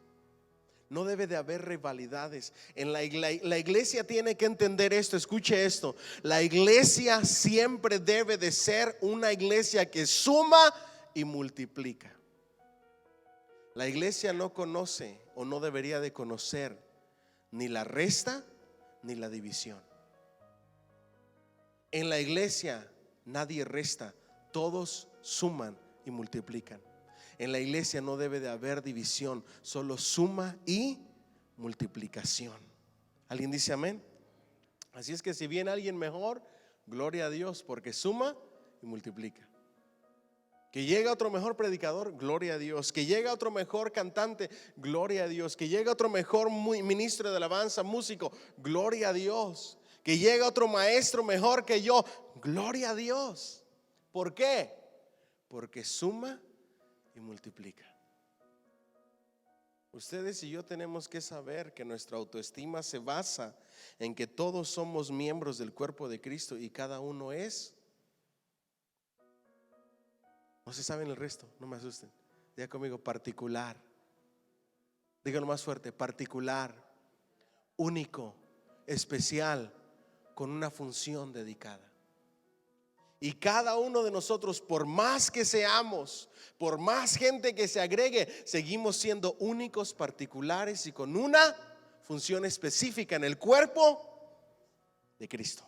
No debe de haber rivalidades. La iglesia tiene que entender esto. Escuche esto. La iglesia siempre debe de ser una iglesia que suma y multiplica. La iglesia no conoce o no debería de conocer ni la resta ni la división. En la iglesia nadie resta, todos suman y multiplican. En la iglesia no debe de haber división, solo suma y multiplicación. ¿Alguien dice amén? Así es que si viene alguien mejor, gloria a Dios, porque suma y multiplica. Que llegue otro mejor predicador, gloria a Dios. Que llegue otro mejor cantante, gloria a Dios. Que llegue otro mejor ministro de alabanza, músico, gloria a Dios. Que llegue otro maestro mejor que yo, gloria a Dios. ¿Por qué? Porque suma y multiplica. Ustedes y yo tenemos que saber que nuestra autoestima se basa en que todos somos miembros del cuerpo de Cristo y cada uno es. No se saben el resto, no me asusten. Diga conmigo, particular. Díganlo más fuerte, particular, único, especial, con una función dedicada. Y cada uno de nosotros, por más que seamos, por más gente que se agregue, seguimos siendo únicos, particulares y con una función específica en el cuerpo de Cristo.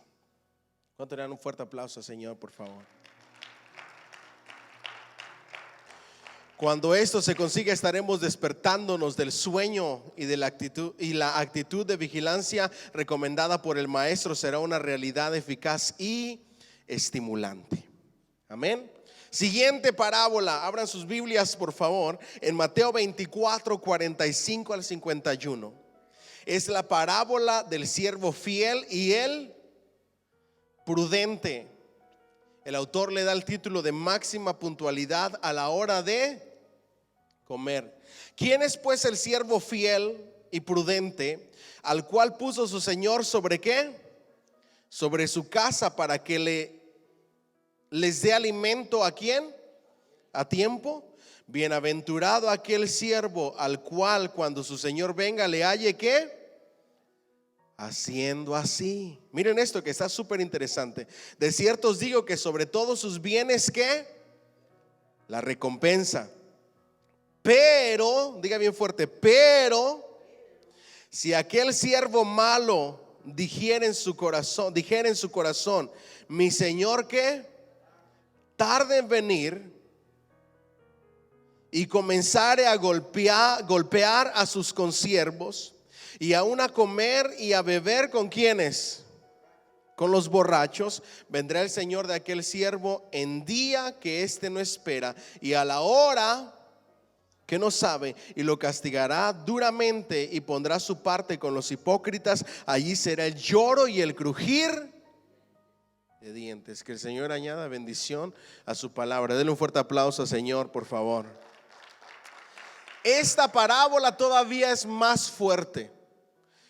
¿Cuánto le dan un fuerte aplauso al Señor, por favor? Cuando esto se consiga, estaremos despertándonos del sueño y de la actitud de vigilancia recomendada por el maestro será una realidad eficaz y estimulante. Amén. Siguiente parábola, abran sus Biblias por favor, en Mateo 24, 45 al 51. Es la parábola del siervo fiel y el prudente. El autor le da el título de máxima puntualidad a la hora de comer. ¿Quién es pues el siervo fiel y prudente, al cual puso su señor sobre qué? Sobre su casa, para que les dé alimento a quién? A tiempo. Bienaventurado aquel siervo al cual cuando su señor venga le halle ¿qué? Haciendo así. Miren esto que está súper interesante. De cierto os digo que sobre todos sus bienes ¿qué? La recompensa. Pero, diga bien fuerte, pero si aquel siervo malo dijera en su corazón, mi señor ¿qué? Tarde en venir, y comenzare a golpear a sus consiervos, y aún a comer y a beber ¿con quiénes? Con los borrachos, vendrá el señor de aquel siervo en día que éste no espera y a la hora que no sabe, y lo castigará duramente y pondrá su parte con los hipócritas. Allí será el lloro y el crujir de dientes. Que el Señor añada bendición a su palabra. Denle un fuerte aplauso al Señor, por favor. Esta parábola todavía es más fuerte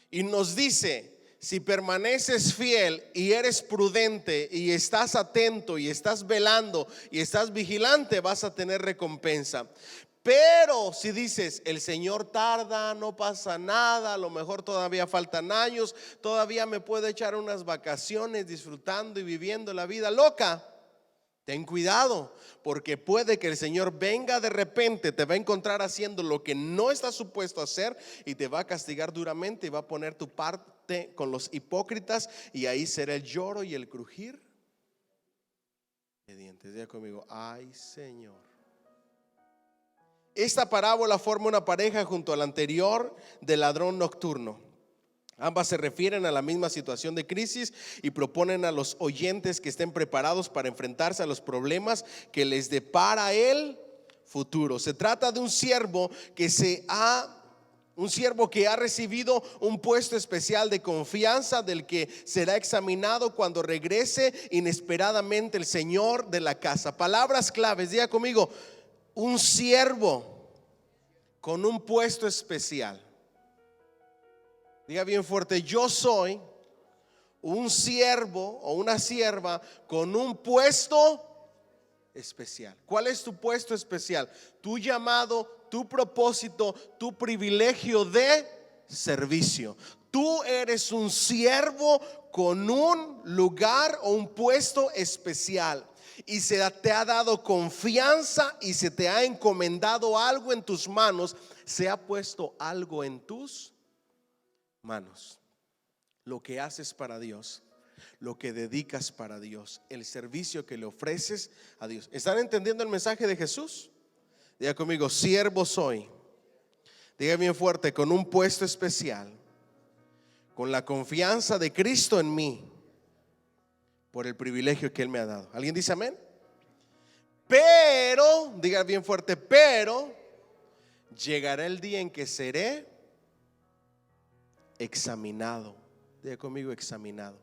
y nos dice: si permaneces fiel y eres prudente y estás atento y estás velando y estás vigilante, vas a tener recompensa. Pero si dices, el Señor tarda, no pasa nada, a lo mejor todavía faltan años, todavía me puedo echar unas vacaciones disfrutando y viviendo la vida loca, ten cuidado, porque puede que el Señor venga de repente, te va a encontrar haciendo lo que no estás supuesto a hacer y te va a castigar duramente y va a poner tu parte con los hipócritas, y ahí será el lloro y el crujir de dientes. Diga conmigo, ay Señor. Esta parábola forma una pareja junto a la anterior del ladrón nocturno. Ambas se refieren a la misma situación de crisis y proponen a los oyentes que estén preparados para enfrentarse a los problemas que les depara el futuro. Se trata de un siervo que ha recibido un puesto especial de confianza, del que será examinado cuando regrese inesperadamente el señor de la casa. Palabras claves, diga conmigo: un siervo con un puesto especial. Diga bien fuerte, yo soy un siervo o una sierva con un puesto especial. ¿Cuál es tu puesto especial? Tu llamado, tu propósito, tu privilegio de servicio. Tú eres un siervo con un lugar o un puesto especial. Y te ha dado confianza y se te ha encomendado algo en tus manos. Se ha puesto algo en tus manos. Lo que haces para Dios, lo que dedicas para Dios, el servicio que le ofreces a Dios. ¿Están entendiendo el mensaje de Jesús? Diga conmigo, siervo soy. Diga bien fuerte, con un puesto especial, con la confianza de Cristo en mí, por el privilegio que Él me ha dado. ¿Alguien dice amén? Pero, diga bien fuerte, pero llegará el día en que seré examinado. Diga conmigo, examinado.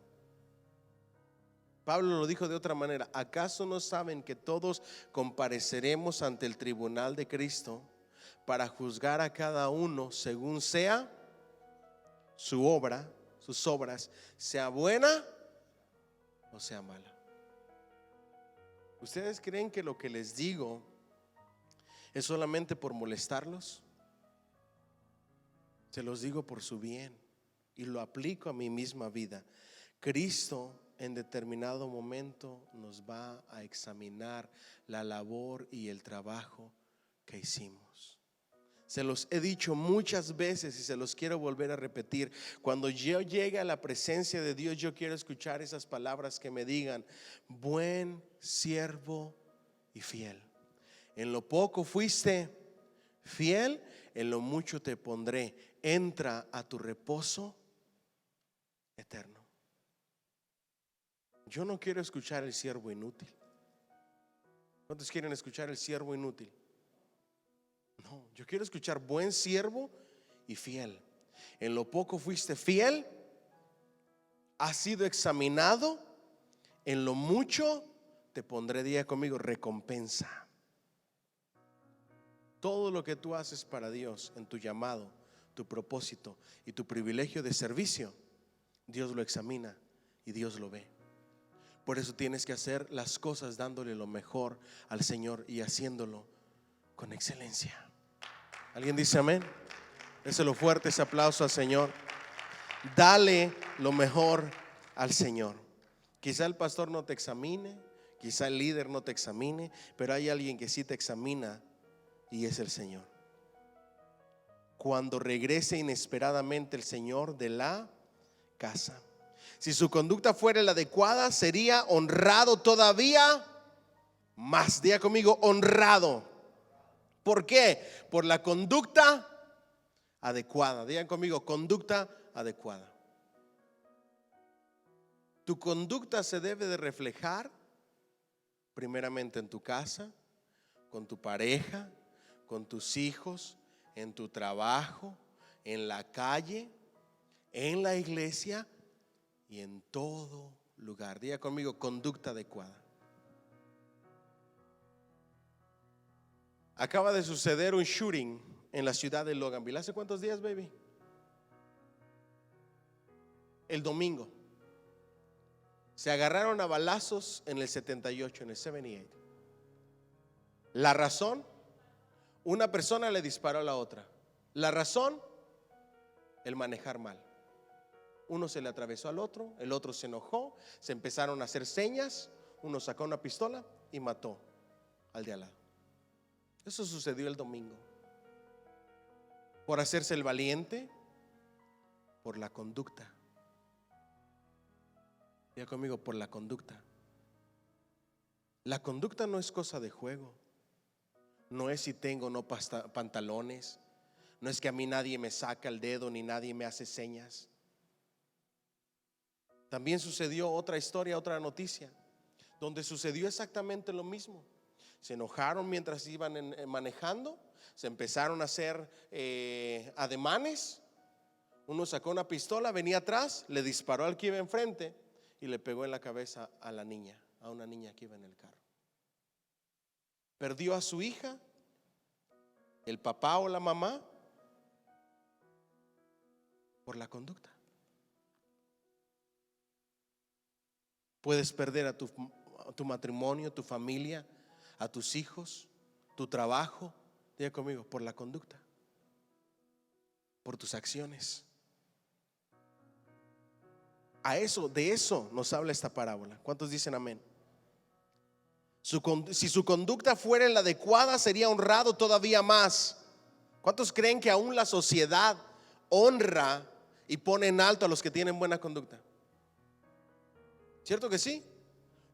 Pablo lo dijo de otra manera. ¿Acaso no saben que todos compareceremos ante el tribunal de Cristo para juzgar a cada uno según sea su obra, sus obras, sea buena o sea mala? ¿Ustedes creen que lo que les digo es solamente por molestarlos? Se los digo por su bien y lo aplico a mi misma vida. Cristo en determinado momento nos va a examinar la labor y el trabajo que hicimos. Se los he dicho muchas veces y se los quiero volver a repetir. Cuando yo llegue a la presencia de Dios, yo quiero escuchar esas palabras que me digan: buen siervo y fiel. En lo poco fuiste fiel, en lo mucho te pondré. Entra a tu reposo eterno. Yo no quiero escuchar el siervo inútil. ¿Cuántos quieren escuchar el siervo inútil? No, yo quiero escuchar buen siervo y fiel. En lo poco fuiste fiel, has sido examinado, en lo mucho te pondré, día conmigo, recompensa. Todo lo que tú haces para Dios en tu llamado, tu propósito y tu privilegio de servicio, Dios lo examina y Dios lo ve. Por eso tienes que hacer las cosas dándole lo mejor al Señor y haciéndolo con excelencia. ¿Alguien dice amén? Déselo fuerte ese aplauso al Señor. Dale lo mejor al Señor. Quizá el pastor no te examine, quizá el líder no te examine, pero hay alguien que sí te examina y es el Señor. Cuando regrese inesperadamente el Señor de la casa, si su conducta fuera la adecuada, sería honrado todavía más. Diga conmigo, honrado. ¿Por qué? Por la conducta adecuada. Digan conmigo, conducta adecuada. Tu conducta se debe de reflejar primeramente en tu casa, con tu pareja, con tus hijos, en tu trabajo, en la calle, en la iglesia y en todo lugar. Diga conmigo, conducta adecuada. Acaba de suceder un shooting en la ciudad de Loganville. ¿Hace cuántos días, baby? El domingo. Se agarraron a balazos en el 78, en el 78. La razón: una persona le disparó a la otra. La razón: el manejar mal. Uno se le atravesó al otro, el otro se enojó, se empezaron a hacer señas, uno sacó una pistola y mató al de al lado. Eso sucedió el domingo. Por hacerse el valiente, por la conducta. Diga conmigo, por la conducta. La conducta no es cosa de juego. No es si tengo o no pantalones. No es que a mí nadie me saca el dedo ni nadie me hace señas. También sucedió otra historia, otra noticia, donde sucedió exactamente lo mismo. Se enojaron mientras iban manejando, se empezaron a hacer ademanes. Uno sacó una pistola, venía atrás, le disparó al que iba enfrente y le pegó en la cabeza a la niña, a una niña que iba en el carro. Perdió a su hija, el papá o la mamá, por la conducta. Puedes perder a tu matrimonio, tu familia, a tus hijos, tu trabajo. Diga conmigo, por la conducta, por tus acciones. De eso nos habla esta parábola. ¿Cuántos dicen amén? Si su conducta fuera la adecuada, sería honrado todavía más. ¿Cuántos creen que aún la sociedad honra y pone en alto a los que tienen buena conducta? ¿Cierto que sí?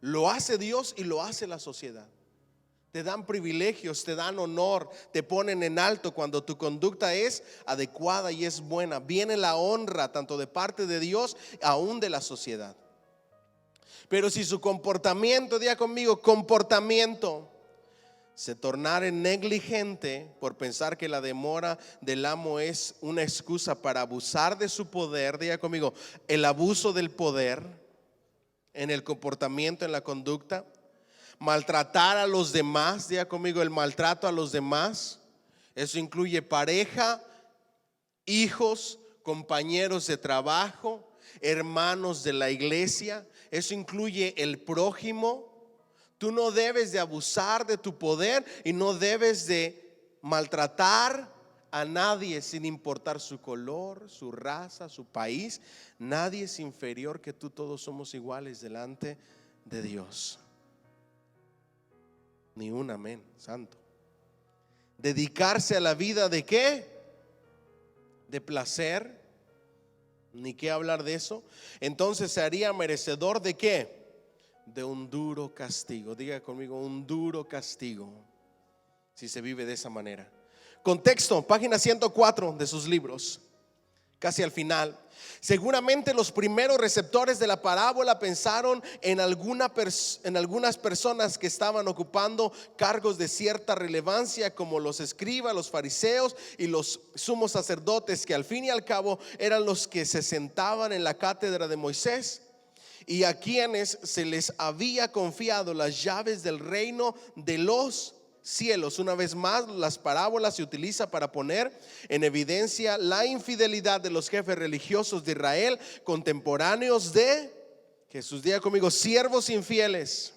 Lo hace Dios y lo hace la sociedad. Te dan privilegios, te dan honor, te ponen en alto cuando tu conducta es adecuada y es buena. Viene la honra tanto de parte de Dios, aún de la sociedad. Pero si su comportamiento, diga conmigo, comportamiento, se tornara negligente por pensar que la demora del amo es una excusa para abusar de su poder, diga conmigo, el abuso del poder en el comportamiento, en la conducta, maltratar a los demás, diga conmigo, el maltrato a los demás, eso incluye pareja, hijos, compañeros de trabajo, hermanos de la iglesia, eso incluye el prójimo. Tú no debes de abusar de tu poder y no debes de maltratar a nadie sin importar su color, su raza, su país. Nadie es inferior que tú, todos somos iguales delante de Dios. Ni un amén, santo. Dedicarse a la vida de ¿qué? De placer. Ni qué hablar de eso. Entonces se haría merecedor de ¿qué? De un duro castigo. Diga conmigo, un duro castigo, si se vive de esa manera. Contexto, página 104 de sus libros, casi al final. Seguramente los primeros receptores de la parábola pensaron en algunas personas que estaban ocupando cargos de cierta relevancia, como los escribas, los fariseos y los sumos sacerdotes, que al fin y al cabo eran los que se sentaban en la cátedra de Moisés, y a quienes se les había confiado las llaves del reino de los cielos. Una vez más, las parábolas se utilizan para poner en evidencia la infidelidad de los jefes religiosos de Israel, contemporáneos de Jesús. Diga conmigo, siervos infieles,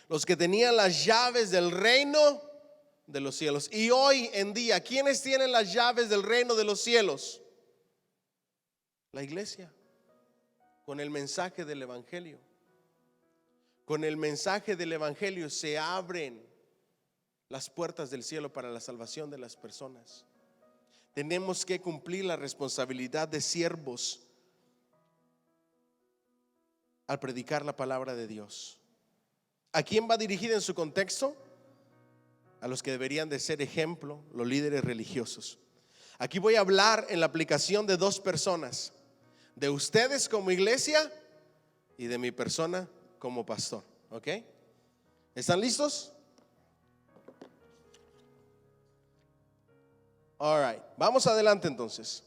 los que tenían las llaves del reino de los cielos. Y hoy en día, ¿quiénes tienen las llaves del reino de los cielos? La iglesia. Con el mensaje del evangelio. Con el mensaje del evangelio se abren las puertas del cielo para la salvación de las personas. Tenemos que cumplir la responsabilidad de siervos al predicar la palabra de Dios. ¿A quién va dirigida en su contexto? A los que deberían de ser ejemplo, los líderes religiosos. Aquí voy a hablar en la aplicación de dos personas: de ustedes como iglesia y de mi persona como pastor. ¿Ok? ¿Están listos? All right, vamos adelante entonces.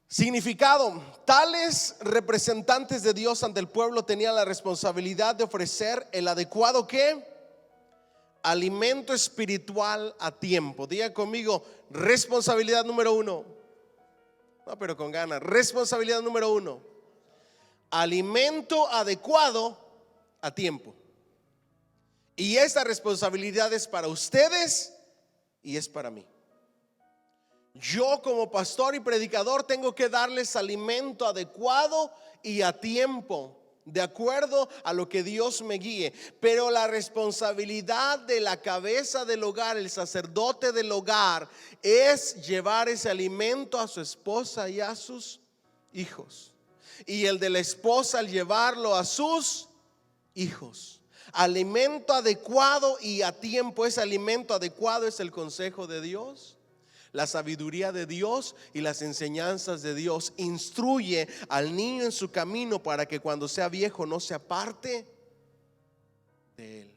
Significado: tales representantes de Dios ante el pueblo tenían la responsabilidad de ofrecer el adecuado ¿qué? Alimento espiritual a tiempo. Diga conmigo, responsabilidad número 1. No, pero con ganas. Responsabilidad número 1: alimento adecuado a tiempo. Y esta responsabilidad es para ustedes y es para mí. Yo como pastor y predicador tengo que darles alimento adecuado y a tiempo, de acuerdo a lo que Dios me guíe. Pero la responsabilidad de la cabeza del hogar, el sacerdote del hogar, es llevar ese alimento a su esposa y a sus hijos. Y el de la esposa, al llevarlo a sus hijos. Alimento adecuado y a tiempo. Ese alimento adecuado es el consejo de Dios, la sabiduría de Dios y las enseñanzas de Dios. Instruye al niño en su camino para que cuando sea viejo no se aparte de él.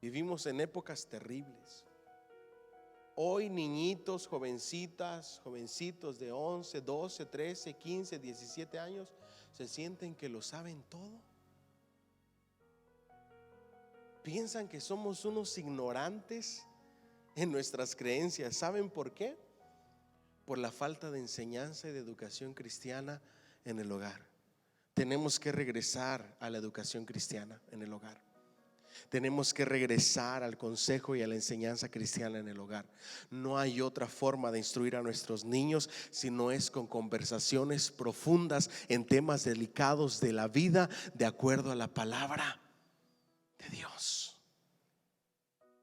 Vivimos en épocas terribles. Hoy niñitos, jovencitas, jovencitos de 11, 12, 13, 15, 17 años se sienten que lo saben todo. Piensan que somos unos ignorantes en nuestras creencias. ¿Saben por qué? Por la falta de enseñanza y de educación cristiana en el hogar. Tenemos que regresar a la educación cristiana en el hogar. Tenemos que regresar al consejo y a la enseñanza cristiana en el hogar. No hay otra forma de instruir a nuestros niños si no es con conversaciones profundas en temas delicados de la vida, de acuerdo a la palabra de Dios.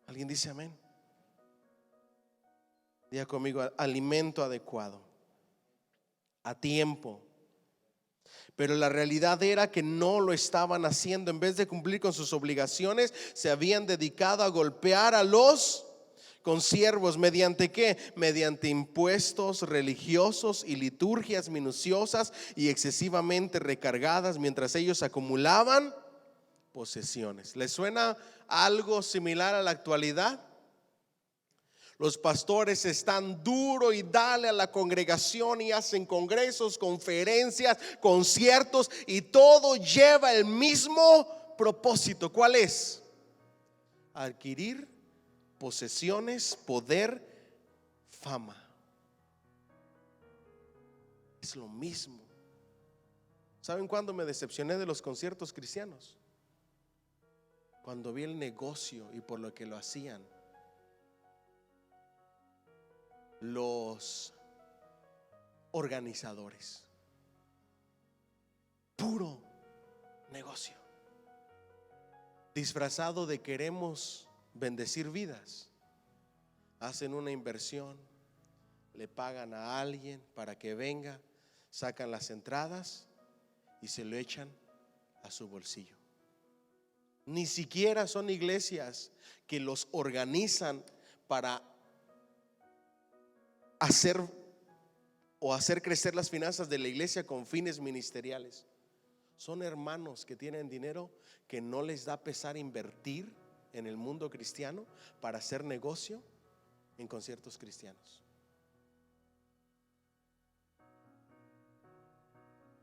¿Alguien dice amén? Diga conmigo: alimento adecuado, a tiempo. Pero la realidad era que no lo estaban haciendo. En vez de cumplir con sus obligaciones, se habían dedicado a golpear a los consiervos. ¿Mediante qué? Mediante impuestos religiosos y liturgias minuciosas y excesivamente recargadas, mientras ellos acumulaban posesiones. ¿Les suena algo similar a la actualidad? Los pastores están duro y dale a la congregación y hacen congresos, conferencias, conciertos, y todo lleva el mismo propósito. ¿Cuál es? Adquirir posesiones, poder, fama. Es lo mismo. ¿Saben cuándo me decepcioné de los conciertos cristianos? Cuando vi el negocio y por lo que lo hacían los organizadores. Puro negocio, disfrazado de queremos bendecir vidas. Hacen una inversión, le pagan a alguien para que venga, sacan las entradas y se lo echan a su bolsillo. Ni siquiera son iglesias que los organizan para hacer crecer las finanzas de la iglesia con fines ministeriales. Son hermanos que tienen dinero que no les da pesar invertir en el mundo cristiano para hacer negocio en conciertos cristianos.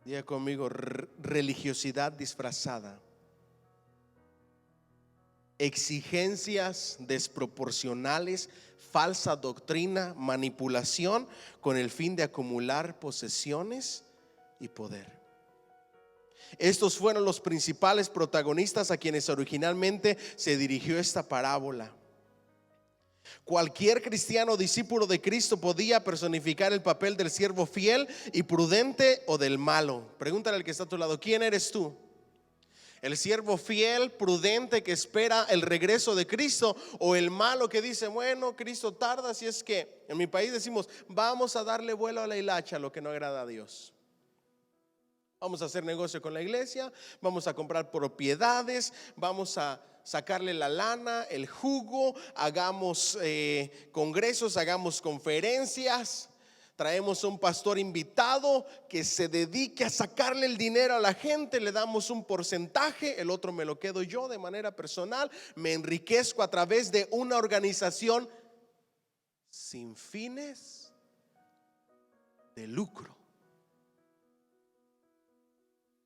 Diga conmigo: religiosidad disfrazada, exigencias desproporcionales, falsa doctrina, manipulación con el fin de acumular posesiones y poder. Estos fueron los principales protagonistas a quienes originalmente se dirigió esta parábola. Cualquier cristiano discípulo de Cristo podía personificar el papel del siervo fiel y prudente o del malo. Pregúntale al que está a tu lado: ¿quién eres tú? ¿El siervo fiel, prudente, que espera el regreso de Cristo, o el malo que dice, bueno, Cristo tarda, si es que en mi país decimos, vamos a darle vuelo a la hilacha, lo que no agrada a Dios? Vamos a hacer negocio con la iglesia, vamos a comprar propiedades, vamos a sacarle la lana, el jugo, hagamos congresos, hagamos conferencias. Traemos un pastor invitado que se dedique a sacarle el dinero a la gente, le damos un porcentaje, el otro me lo quedo yo de manera personal, me enriquezco a través de una organización sin fines de lucro.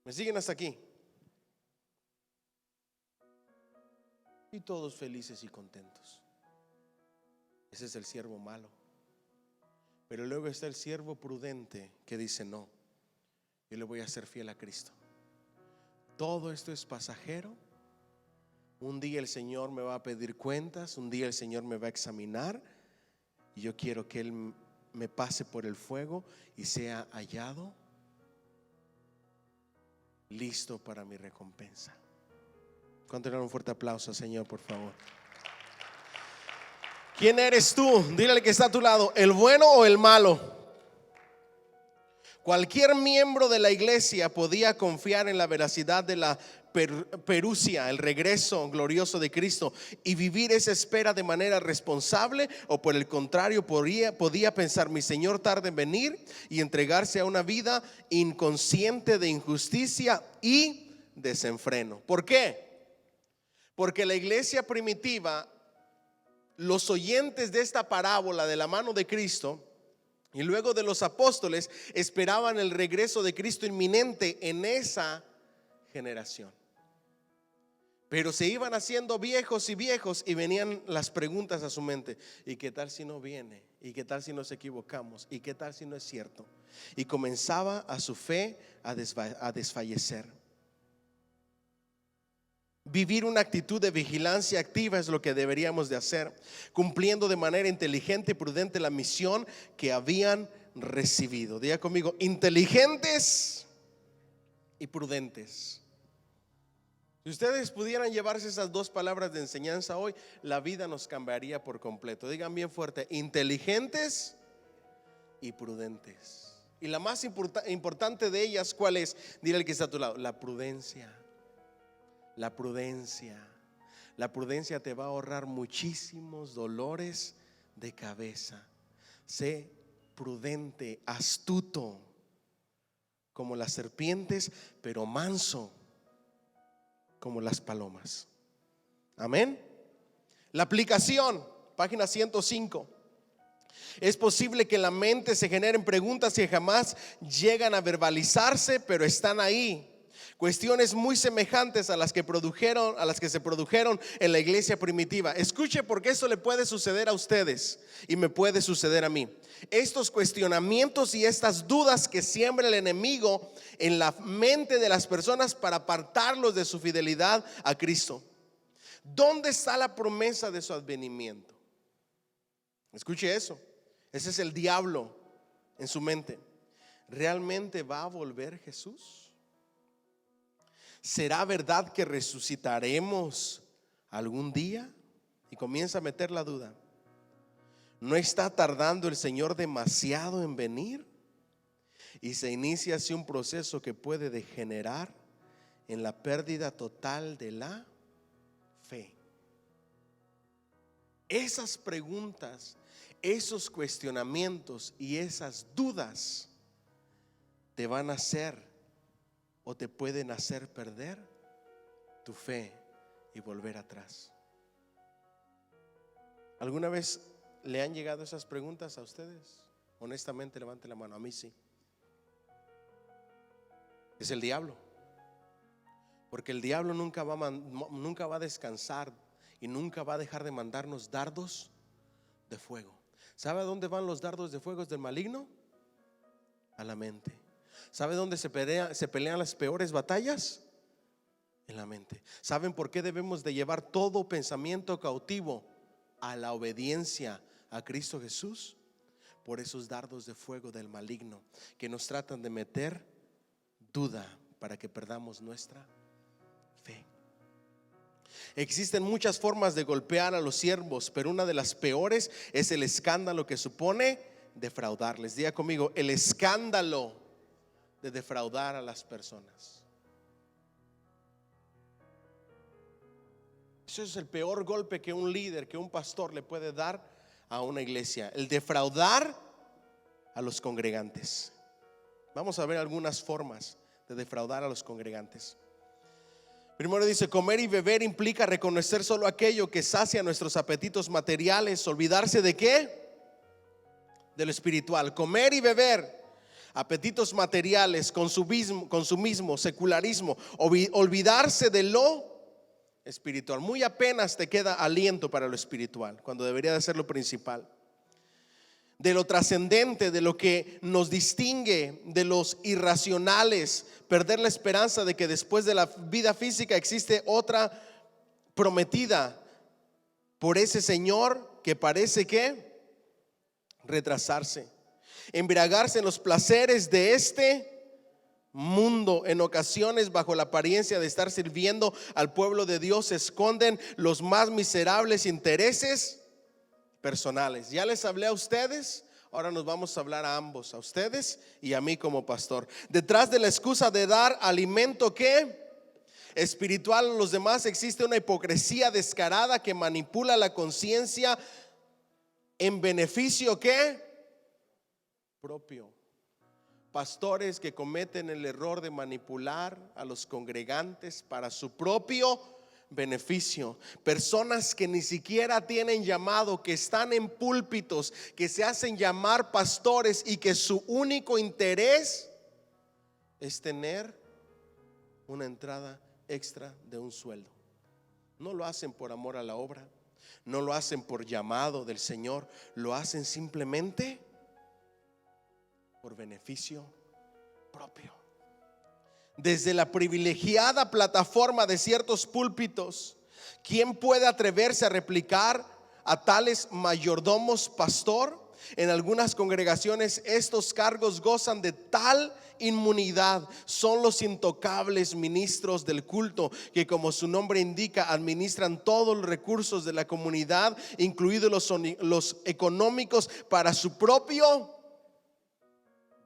¿Me siguen hasta aquí? Y todos felices y contentos. Ese es el siervo malo. Pero luego está el siervo prudente que dice, no, yo le voy a ser fiel a Cristo. Todo esto es pasajero. Un día el Señor me va a pedir cuentas, un día el Señor me va a examinar, y yo quiero que Él me pase por el fuego y sea hallado listo para mi recompensa. ¿Cuánto le dan un fuerte aplauso, Señor, por favor? ¿Quién eres tú? Dile al que está a tu lado, ¿el bueno o el malo? Cualquier miembro de la iglesia podía confiar en la veracidad de la perusia, el regreso glorioso de Cristo, y vivir esa espera de manera responsable, o por el contrario podía pensar, mi Señor tarda en venir, y entregarse a una vida inconsciente de injusticia y desenfreno. ¿Por qué? Porque la iglesia primitiva, los oyentes de esta parábola de la mano de Cristo y luego de los apóstoles, esperaban el regreso de Cristo inminente en esa generación. Pero se iban haciendo viejos y venían las preguntas a su mente: ¿y qué tal si no viene? ¿Y qué tal si nos equivocamos? ¿Y qué tal si no es cierto? Y comenzaba a su fe a desfallecer. Vivir una actitud de vigilancia activa es lo que deberíamos de hacer, cumpliendo de manera inteligente y prudente la misión que habían recibido. Diga conmigo, inteligentes y prudentes. Si ustedes pudieran llevarse esas dos palabras de enseñanza hoy, la vida nos cambiaría por completo. Digan bien fuerte, inteligentes y prudentes. Y la más importante de ellas, ¿cuál es? Dile al que está a tu lado, la prudencia. La prudencia. La prudencia te va a ahorrar muchísimos dolores de cabeza. Sé prudente, astuto como las serpientes, pero manso como las palomas. Amén. La aplicación, página 105. Es posible que en la mente se generen preguntas que jamás llegan a verbalizarse, pero están ahí. Cuestiones muy semejantes a las que se produjeron en la iglesia primitiva. Escuche, porque eso le puede suceder a ustedes y me puede suceder a mí. Estos cuestionamientos y estas dudas que siembra el enemigo en la mente de las personas para apartarlos de su fidelidad a Cristo. ¿Dónde está la promesa de su advenimiento? Escuche eso. Ese es el diablo en su mente. ¿Realmente va a volver Jesús? ¿Será verdad que resucitaremos algún día? Y comienza a meter la duda. ¿No está tardando el Señor demasiado en venir? Y se inicia así un proceso que puede degenerar en la pérdida total de la fe. Esas preguntas, esos cuestionamientos y esas dudas te van a hacer o te pueden hacer perder tu fe y volver atrás. ¿Alguna vez le han llegado esas preguntas a ustedes? Honestamente, levante la mano. A mí sí. Es el diablo. Porque el diablo nunca va a descansar y nunca va a dejar de mandarnos dardos de fuego. ¿Sabe a dónde van los dardos de fuego del maligno? A la mente. ¿Sabe dónde se pelean las peores batallas? En la mente. ¿Saben por qué debemos de llevar todo pensamiento cautivo a la obediencia a Cristo Jesús? Por esos dardos de fuego del maligno que nos tratan de meter duda para que perdamos nuestra fe. Existen muchas formas de golpear a los siervos, pero una de las peores es el escándalo que supone defraudarles. Diga conmigo, el escándalo de defraudar a las personas. Eso es el peor golpe que un líder, que un pastor le puede dar a una iglesia, el defraudar a los congregantes. Vamos a ver algunas formas de defraudar a los congregantes. Primero dice, comer y beber implica reconocer solo aquello que sacia nuestros apetitos materiales. ¿Olvidarse de qué? De lo espiritual. Comer y beber, apetitos materiales, consumismo, secularismo, olvidarse de lo espiritual. Muy apenas te queda aliento para lo espiritual, cuando debería de ser lo principal. De lo trascendente, de lo que nos distingue de los irracionales, perder la esperanza de que después de la vida física existe otra prometida por ese Señor que parece que retrasarse. Embriagarse en los placeres de este mundo. En ocasiones, bajo la apariencia de estar sirviendo al pueblo de Dios, se esconden los más miserables intereses personales. Ya les hablé a ustedes, ahora nos vamos a hablar a ambos, a ustedes y a mí como pastor. Detrás de la excusa de dar alimento ¿qué? Espiritual a los demás, existe una hipocresía descarada que manipula la conciencia en beneficio ¿qué? Propio. Pastores que cometen el error de manipular a los congregantes para su propio beneficio. Personas que ni siquiera tienen llamado, que están en púlpitos, que se hacen llamar pastores y que su único interés es tener una entrada extra de un sueldo. No lo hacen por amor a la obra, no lo hacen por llamado del Señor, lo hacen simplemente por beneficio propio. desde la privilegiada plataforma de ciertos púlpitos, ¿quién puede atreverse a replicar a tales mayordomos pastor? En algunas congregaciones estos cargos gozan de tal inmunidad. Son los intocables ministros del culto, que como su nombre indica, administran todos los recursos de la comunidad, incluidos los económicos, para su propio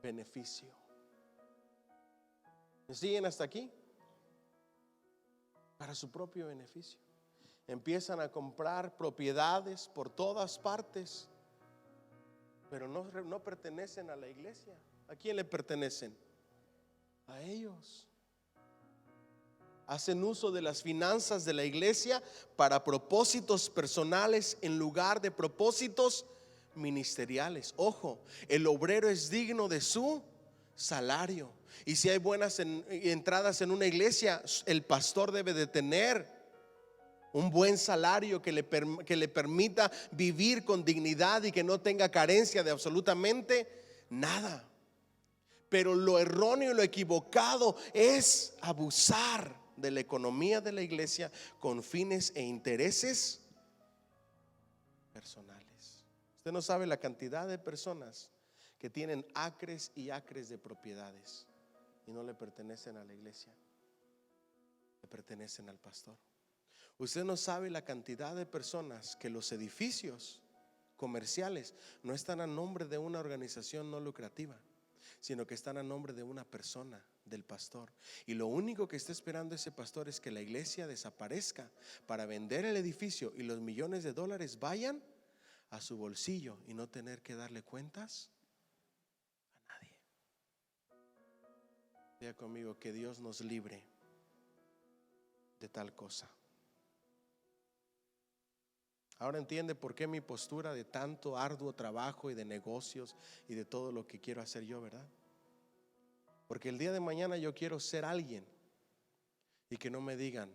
beneficio. ¿Me siguen hasta aquí? Para su propio beneficio. Empiezan a comprar propiedades por todas partes, pero no pertenecen a la iglesia. ¿A quién le pertenecen? A ellos. Hacen uso de las finanzas de la iglesia para propósitos personales en lugar de propósitos ministeriales. Ojo, el obrero es digno de su salario. Y si hay buenas entradas en una iglesia, el pastor debe de tener un buen salario que le permita vivir con dignidad y que no tenga carencia de absolutamente nada. Pero lo erróneo y lo equivocado es abusar de la economía de la iglesia con fines e intereses personales. Usted no sabe la cantidad de personas que tienen acres y acres de propiedades y no le pertenecen a la iglesia, le pertenecen al pastor. Usted no sabe la cantidad de personas que los edificios comerciales no están a nombre de una organización no lucrativa, sino que están a nombre de una persona, del pastor. Y lo único que está esperando ese pastor es que la iglesia desaparezca para vender el edificio y los millones de dólares vayan a su bolsillo y no tener que darle cuentas a nadie. Diga conmigo, que Dios nos libre de tal cosa. Ahora entiende por qué mi postura de tanto arduo trabajo y de negocios y de todo lo que quiero hacer yo, ¿verdad? Porque el día de mañana yo quiero ser alguien y que no me digan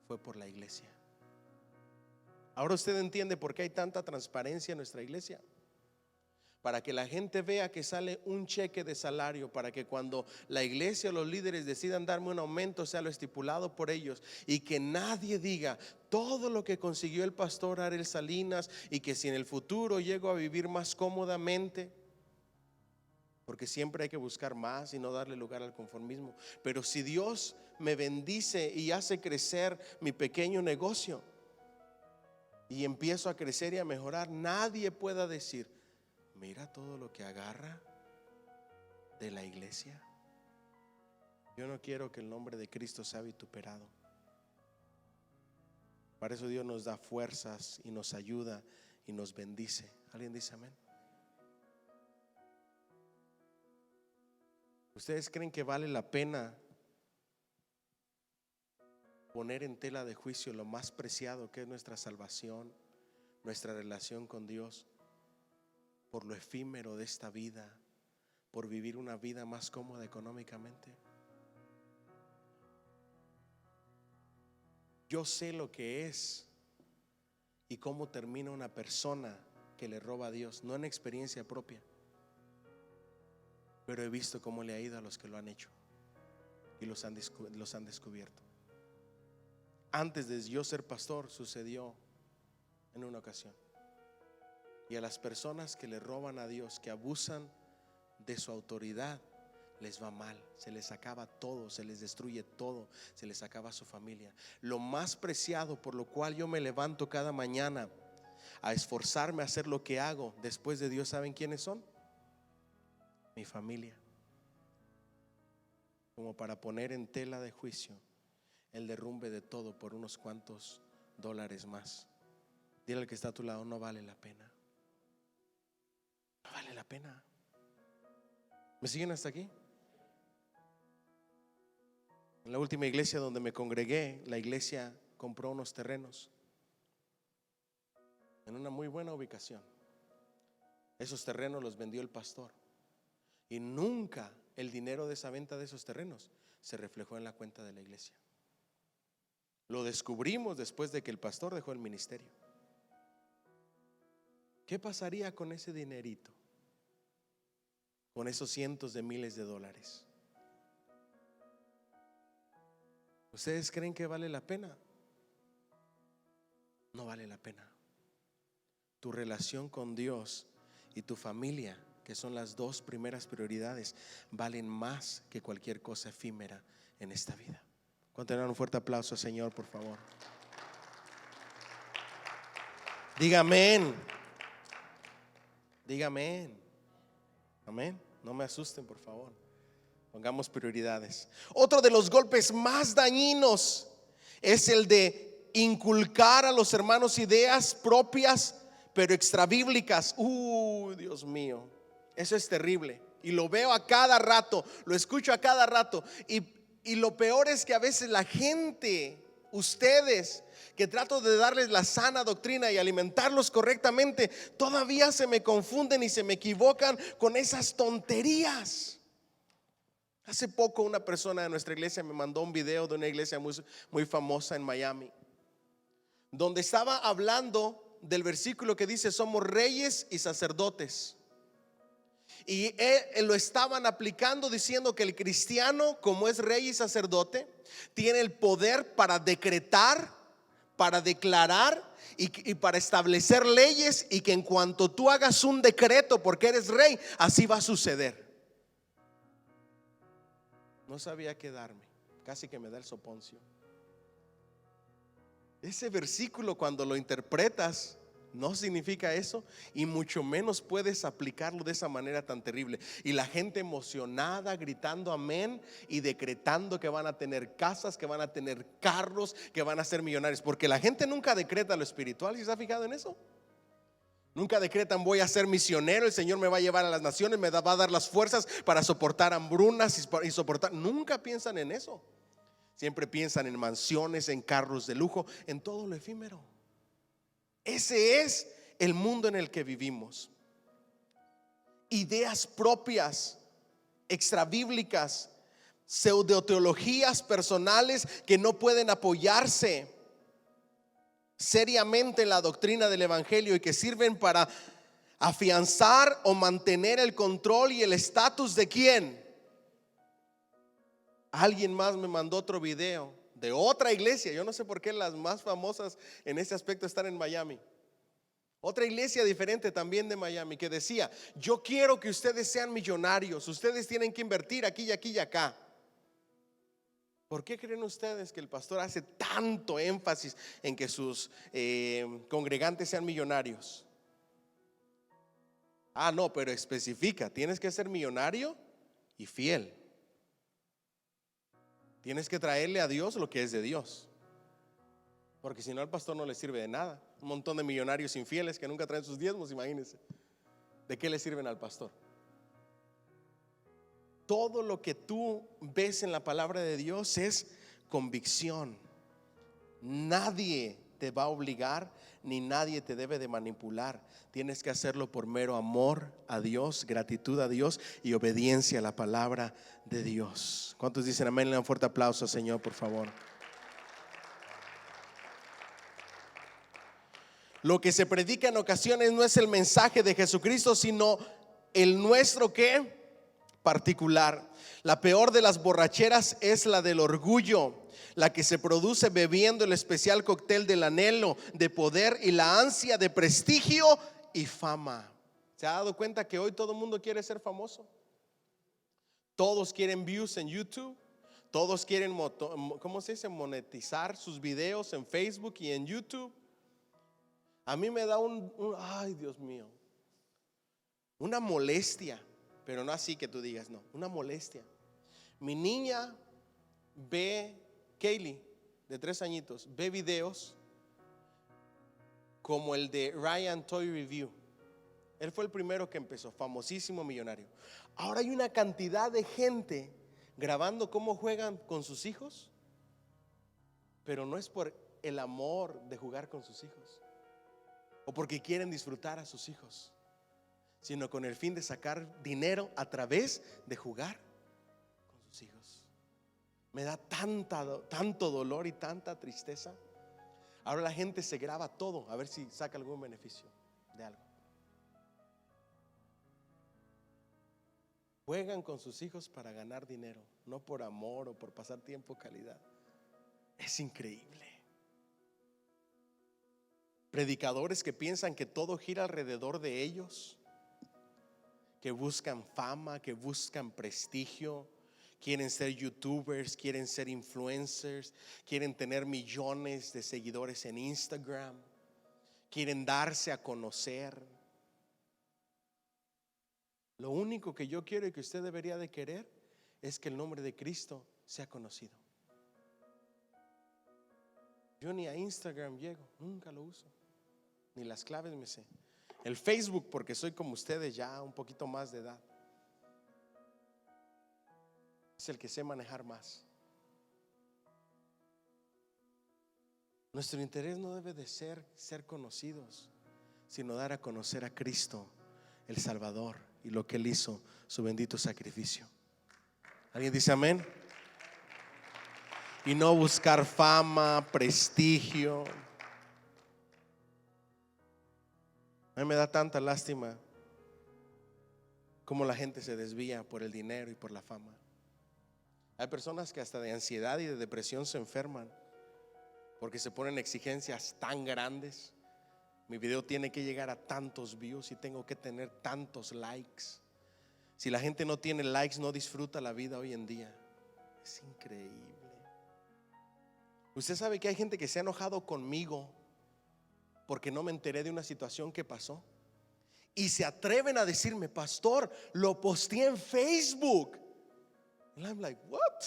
fue por la iglesia. Ahora usted entiende por qué hay tanta transparencia en nuestra iglesia. Para que la gente vea que sale un cheque de salario, para que cuando la iglesia o los líderes decidan darme un aumento sea lo estipulado por ellos, y que nadie diga todo lo que consiguió el pastor Ariel Salinas y que si en el futuro llego a vivir más cómodamente, porque siempre hay que buscar más y no darle lugar al conformismo. Pero si Dios me bendice y hace crecer mi pequeño negocio y empiezo a crecer y a mejorar, nadie pueda decir mira todo lo que agarra de la iglesia. Yo no quiero que el nombre de Cristo sea vituperado. Para eso Dios nos da fuerzas y nos ayuda y nos bendice. ¿Alguien dice amén? ¿Ustedes creen que vale la pena poner en tela de juicio lo más preciado que es nuestra salvación, nuestra relación con Dios, por lo efímero de esta vida, por vivir una vida más cómoda económicamente? Yo sé lo que es y cómo termina una persona que le roba a Dios, no en experiencia propia, pero he visto cómo le ha ido a los que lo han hecho y los han descubierto. Antes de yo ser pastor sucedió en una ocasión. Y a las personas que le roban a Dios, que abusan de su autoridad, les va mal, se les acaba todo, se les destruye todo, se les acaba su familia. Lo más preciado por lo cual yo me levanto cada mañana a esforzarme a hacer lo que hago después de Dios, ¿saben quiénes son? Mi familia. Como para poner en tela de juicio el derrumbe de todo por unos cuantos dólares más. Dile al que está a tu lado, no vale la pena. No vale la pena. ¿Me siguen hasta aquí? En la última iglesia donde me congregué, la iglesia compró unos terrenos en una muy buena ubicación. Esos terrenos los vendió el pastor y nunca el dinero de esa venta de esos terrenos se reflejó en la cuenta de la iglesia. Lo descubrimos después de que el pastor dejó el ministerio. ¿Qué pasaría con ese dinerito? Con esos cientos de miles de dólares. ¿Ustedes creen que vale la pena? No vale la pena. Tu relación con Dios y tu familia, que son las dos primeras prioridades, valen más que cualquier cosa efímera en esta vida. ¿Cuánto le dan un fuerte aplauso al Señor, por favor? Diga amén. Diga amén. Amén. No me asusten, por favor. Pongamos prioridades. Otro de los golpes más dañinos es el de inculcar a los hermanos ideas propias pero extrabíblicas. Dios mío, eso es terrible. Y lo veo a cada rato, lo escucho a cada rato. Y lo peor es que a veces la gente, ustedes, que trato de darles la sana doctrina y alimentarlos correctamente, todavía se me confunden y se me equivocan con esas tonterías. Hace poco una persona de nuestra iglesia me mandó un video de una iglesia muy famosa en Miami, donde estaba hablando del versículo que dice: somos reyes y sacerdotes. Y él lo estaban aplicando diciendo que el cristiano, como es rey y sacerdote, tiene el poder para decretar, para declarar y para establecer leyes, y que en cuanto tú hagas un decreto porque eres rey, así va a suceder. No sabía qué darme, casi que me da el soponcio. Ese versículo, cuando lo interpretas, no significa eso, y mucho menos puedes aplicarlo de esa manera tan terrible. Y la gente emocionada, gritando amén y decretando que van a tener casas, que van a tener carros, que van a ser millonarios. Porque la gente nunca decreta lo espiritual. ¿Sí se ha fijado en eso? Nunca decretan: voy a ser misionero, el Señor me va a llevar a las naciones, me va a dar las fuerzas para soportar hambrunas y soportar. Nunca piensan en eso. Siempre piensan en mansiones, en carros de lujo, en todo lo efímero. Ese es el mundo en el que vivimos. Ideas propias, extrabíblicas, pseudoteologías personales que no pueden apoyarse seriamente en la doctrina del evangelio y que sirven para afianzar o mantener el control y el estatus de ¿quién? Alguien más me mandó otro video de otra iglesia. Yo no sé por qué las más famosas en ese aspecto están en Miami. Otra iglesia diferente también de Miami, que decía: yo quiero que ustedes sean millonarios, ustedes tienen que invertir aquí y aquí y acá. ¿Por qué creen ustedes que el pastor hace tanto énfasis en que sus congregantes sean millonarios? No, pero especifica: tienes que ser millonario y fiel. Tienes que traerle a Dios lo que es de Dios, porque si no, al pastor no le sirve de nada. Un montón de millonarios infieles que nunca traen sus diezmos, imagínense. ¿De qué le sirven al pastor? Todo lo que tú ves en la palabra de Dios es convicción. Nadie te va a obligar, ni nadie te debe de manipular. Tienes que hacerlo por mero amor a Dios, gratitud a Dios y obediencia a la palabra de Dios. ¿Cuántos dicen amén? Le dan un fuerte aplauso, Señor, por favor. Lo que se predica en ocasiones no es el mensaje de Jesucristo, sino el nuestro ¿qué? Particular. La peor de las borracheras es la del orgullo, la que se produce bebiendo el especial cóctel del anhelo de poder y la ansia de prestigio y fama. ¿Se ha dado cuenta que hoy todo el mundo quiere ser famoso? Todos quieren views en YouTube. Todos quieren, ¿cómo se dice? Monetizar sus videos en Facebook y en YouTube. A mí me da ay, Dios mío, una molestia, pero no así que tú digas, no, una molestia. Mi niña ve, Kaylee, de 3 añitos, ve videos como el de Ryan Toy Review. Él fue el primero que empezó, famosísimo, millonario. Ahora hay una cantidad de gente grabando cómo juegan con sus hijos, pero no es por el amor de jugar con sus hijos o porque quieren disfrutar a sus hijos, sino con el fin de sacar dinero a través de jugar con sus hijos. Me da tanto dolor y tanta tristeza. Ahora la gente se graba todo a ver si saca algún beneficio de algo. Juegan con sus hijos para ganar dinero, no por amor o por pasar tiempo calidad. Es increíble. Predicadores que piensan que todo gira alrededor de ellos, que buscan fama, que buscan prestigio, quieren ser youtubers, quieren ser influencers, quieren tener millones de seguidores en Instagram, quieren darse a conocer. Lo único que yo quiero y que usted debería de querer es que el nombre de Cristo sea conocido. Yo ni a Instagram llego, nunca lo uso, ni las claves me sé. El Facebook, porque soy como ustedes, ya un poquito más de edad, es el que sé manejar más. Nuestro interés no debe de ser conocidos, sino dar a conocer a Cristo, el Salvador, y lo que Él hizo, su bendito sacrificio. ¿Alguien dice amén? Y no buscar fama, prestigio. A mí me da tanta lástima cómo la gente se desvía por el dinero y por la fama. Hay personas que hasta de ansiedad y de depresión se enferman porque se ponen exigencias tan grandes. Mi video tiene que llegar a tantos views y tengo que tener tantos likes. Si la gente no tiene likes, no disfruta la vida hoy en día. Es increíble. Usted sabe que hay gente que se ha enojado conmigo porque no me enteré de una situación que pasó, y se atreven a decirme: pastor, lo posteé en Facebook. And I'm like, what?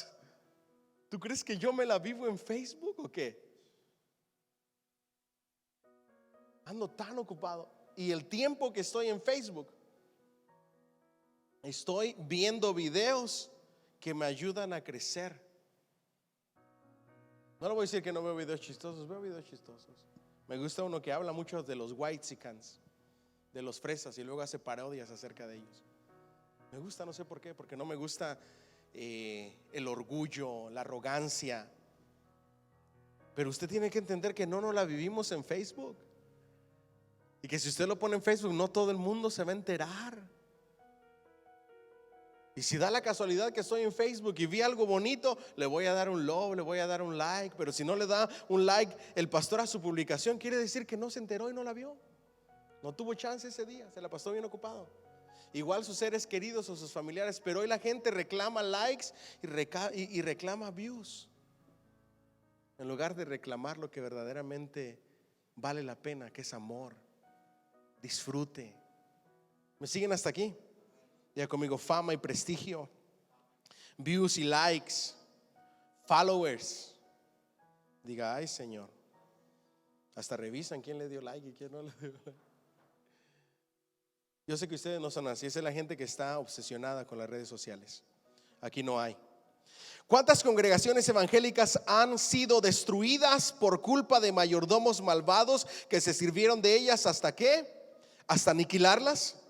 ¿Tú crees que yo me la vivo en Facebook o qué? Ando tan ocupado, y el tiempo que estoy en Facebook estoy viendo videos que me ayudan a crecer. No le voy a decir que no veo videos chistosos, veo videos chistosos. Me gusta uno que habla mucho de los whitexicans, de los fresas, y luego hace parodias acerca de ellos. Me gusta, no sé por qué, porque no me gusta el orgullo, la arrogancia. Pero usted tiene que entender que no la vivimos en Facebook, y que si usted lo pone en Facebook, no todo el mundo se va a enterar. Y si da la casualidad que estoy en Facebook y vi algo bonito, le voy a dar un love, le voy a dar un like. Pero si no le da un like el pastor a su publicación, quiere decir que no se enteró y no la vio. No tuvo chance ese día, se la pasó bien ocupado. Igual sus seres queridos o sus familiares. Pero hoy la gente reclama likes y reclama views, en lugar de reclamar lo que verdaderamente vale la pena, que es amor, disfrute. ¿Me siguen hasta aquí? Ya conmigo: fama y prestigio, views y likes, followers. Diga: ay, Señor. Hasta revisan quién le dio like y quién no le dio like. Yo sé que ustedes no son así. Esa es la gente que está obsesionada con las redes sociales. Aquí no hay. ¿Cuántas congregaciones evangélicas han sido destruidas por culpa de mayordomos malvados que se sirvieron de ellas? ¿Hasta qué? ¿Hasta aniquilarlas?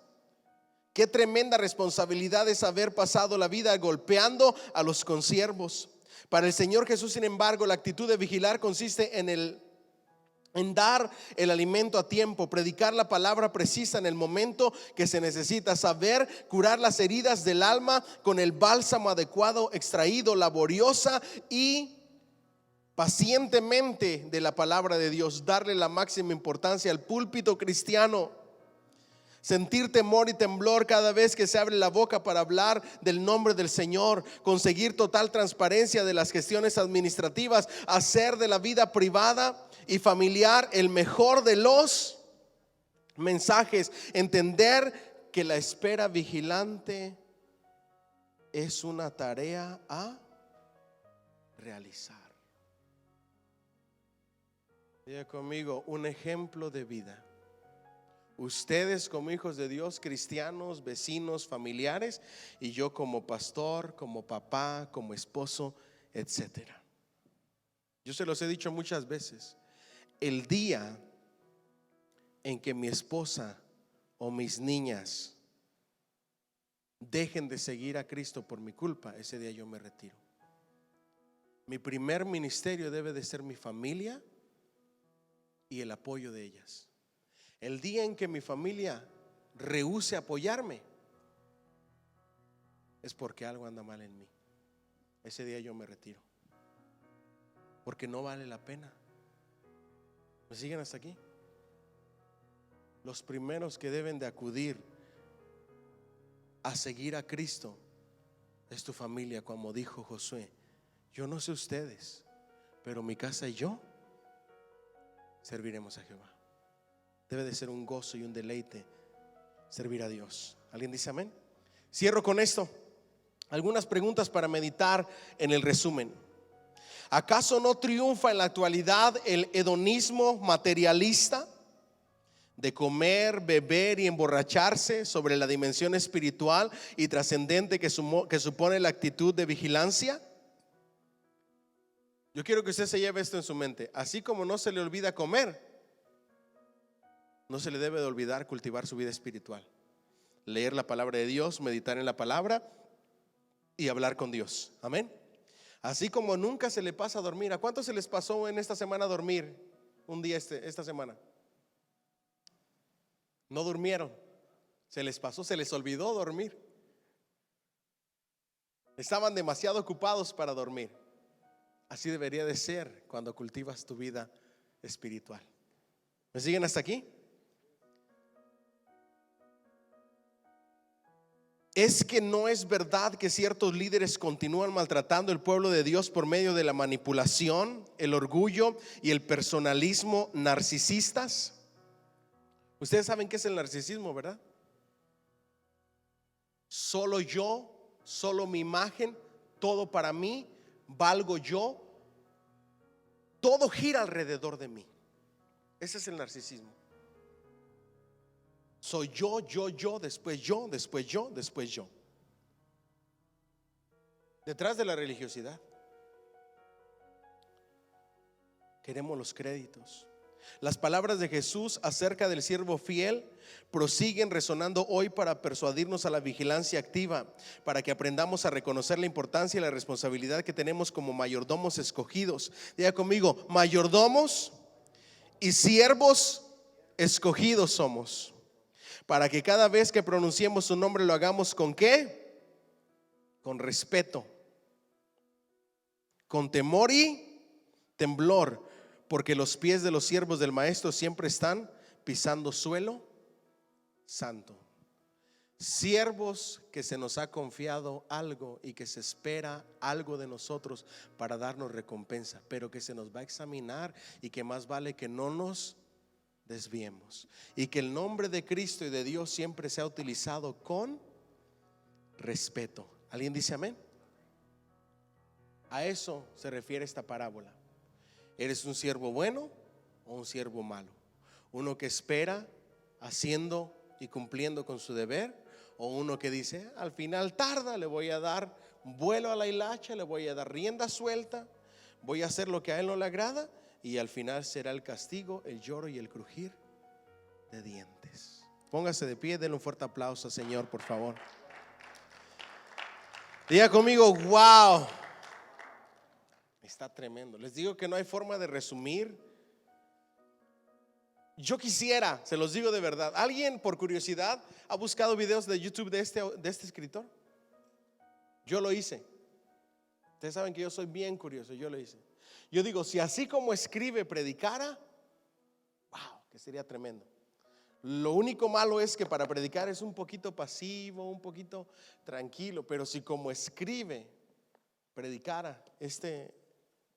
Qué tremenda responsabilidad es haber pasado la vida golpeando a los consiervos. Para el Señor Jesús, sin embargo, la actitud de vigilar consiste en dar el alimento a tiempo, predicar la palabra precisa en el momento que se necesita, saber curar las heridas del alma con el bálsamo adecuado, extraído laboriosa y pacientemente de la palabra de Dios, darle la máxima importancia al púlpito cristiano. Sentir temor y temblor cada vez que se abre la boca para hablar del nombre del Señor. Conseguir total transparencia de las gestiones administrativas. Hacer de la vida privada y familiar el mejor de los mensajes. Entender que la espera vigilante es una tarea a realizar. Diga conmigo: un ejemplo de vida. Ustedes como hijos de Dios, cristianos, vecinos, familiares, y yo como pastor, como papá, como esposo, etcétera. Yo se los he dicho muchas veces: el día en que mi esposa o mis niñas dejen de seguir a Cristo por mi culpa, ese día yo me retiro. Mi primer ministerio debe de ser mi familia y el apoyo de ellas. El día en que mi familia rehúse apoyarme, es porque algo anda mal en mí. Ese día yo me retiro. porque no vale la pena. ¿Me siguen hasta aquí? Los primeros que deben de acudir a seguir a Cristo es tu familia, como dijo Josué. Yo no sé ustedes, pero mi casa y yo serviremos a Jehová. Debe de ser un gozo y un deleite servir a Dios. ¿Alguien dice amén? Cierro con esto. Algunas preguntas para meditar en el resumen. ¿Acaso no triunfa en la actualidad el hedonismo materialista de comer, beber y emborracharse sobre la dimensión espiritual y trascendente que supone la actitud de vigilancia? Yo quiero que usted se lleve esto en su mente. Así como no se le olvida comer, no se le debe de olvidar cultivar su vida espiritual. Leer la palabra de Dios, meditar en la palabra y hablar con Dios. Amén. Así como nunca se le pasa a dormir. ¿A cuántos se les pasó en esta semana dormir? Un día esta semana no durmieron. Se les pasó, se les olvidó dormir. Estaban demasiado ocupados para dormir. Así debería de ser cuando cultivas tu vida espiritual. ¿Me siguen hasta aquí? Es que no es verdad que ciertos líderes continúan maltratando al pueblo de Dios por medio de la manipulación, el orgullo y el personalismo narcisistas. Ustedes saben qué es el narcisismo, ¿verdad? Solo yo, solo mi imagen, todo para mí, valgo yo, todo gira alrededor de mí. Ese es el narcisismo. Soy yo, después yo, después yo, después yo. Detrás de la religiosidad queremos los créditos. Las palabras de Jesús acerca del siervo fiel prosiguen resonando hoy para persuadirnos a la vigilancia activa, para que aprendamos a reconocer la importancia y la responsabilidad que tenemos como mayordomos escogidos. Diga conmigo, mayordomos y siervos escogidos somos, para que cada vez que pronunciemos su nombre lo hagamos ¿con qué? Con respeto, con temor y temblor, porque los pies de los siervos del maestro siempre están pisando suelo santo. Siervos que se nos ha confiado algo y que se espera algo de nosotros para darnos recompensa, pero que se nos va a examinar y que más vale que no nos desviemos y que el nombre de Cristo y de Dios siempre sea utilizado con respeto. ¿Alguien dice amén? A eso se refiere esta parábola. ¿Eres un siervo bueno o un siervo malo? ¿Uno que espera haciendo y cumpliendo con su deber, o uno que dice al final tarda, le voy a dar vuelo a la hilacha, le voy a dar rienda suelta, voy a hacer lo que a él no le agrada y al final será el castigo, el lloro y el crujir de dientes? Póngase de pie, denle un fuerte aplauso al Señor, por favor. Diga conmigo, wow. Está tremendo. Les digo que no hay forma de resumir. Yo quisiera, se los digo de verdad, ¿alguien por curiosidad ha buscado videos de YouTube de este escritor? Yo lo hice. Ustedes saben que yo soy bien curioso, yo lo hice. Yo digo, si así como escribe predicara, wow, que sería tremendo. Lo único malo es que para predicar es un poquito pasivo, un poquito tranquilo, pero si como escribe predicara este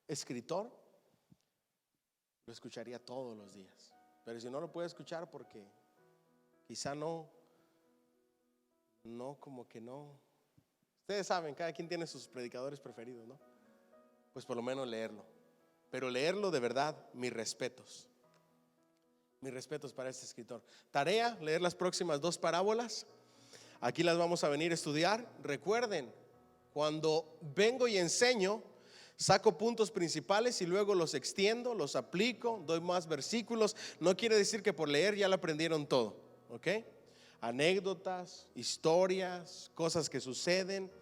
escritor, lo escucharía todos los días. Pero si no lo puede escuchar porque quizá no, como que no. Ustedes saben, cada quien tiene sus predicadores preferidos, ¿no? Pues por lo menos leerlo. Pero leerlo de verdad, mis respetos. Mis respetos para este escritor. Tarea, leer las próximas 2 parábolas. Aquí las vamos a venir a estudiar. Recuerden, cuando vengo y enseño, saco puntos principales y luego los extiendo, los aplico, doy más versículos. No quiere decir que por leer ya lo aprendieron todo, ¿ok? Anécdotas, historias, cosas que suceden.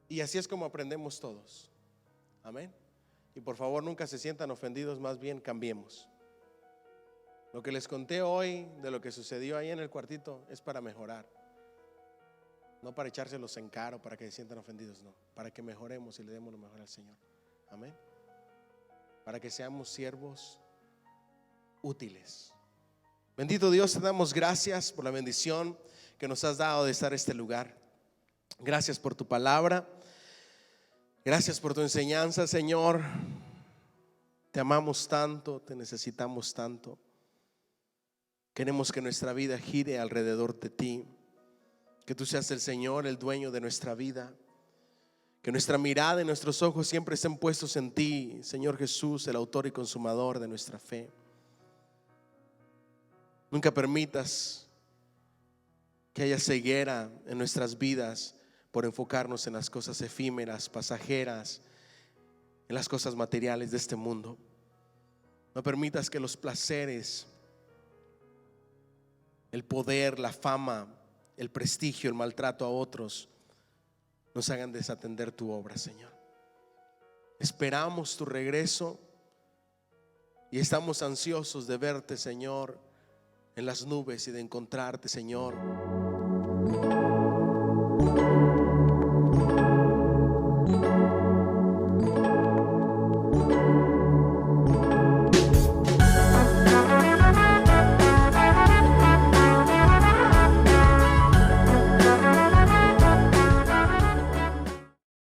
Y así es como aprendemos todos. Amén. Y por favor nunca se sientan ofendidos, más bien cambiemos. Lo que les conté hoy de lo que sucedió ahí en el cuartito es para mejorar. No para echárselos en cara o para que se sientan ofendidos, no. Para que mejoremos y le demos lo mejor al Señor. Amén. para que seamos siervos útiles. Bendito Dios, te damos gracias por la bendición que nos has dado de estar en este lugar. Gracias por tu palabra. Gracias por tu enseñanza, Señor. Te amamos tanto, te necesitamos tanto. Queremos que nuestra vida gire alrededor de ti. Que tú seas el Señor, el dueño de nuestra vida. Que nuestra mirada y nuestros ojos siempre estén puestos en ti, Señor Jesús, el autor y consumador de nuestra fe. Nunca permitas que haya ceguera en nuestras vidas por enfocarnos en las cosas efímeras, pasajeras, en las cosas materiales de este mundo. No permitas que los placeres, el poder, la fama, el prestigio, el maltrato a otros nos hagan desatender tu obra, Señor. Esperamos tu regreso y estamos ansiosos de verte, Señor, en las nubes y de encontrarte, Señor,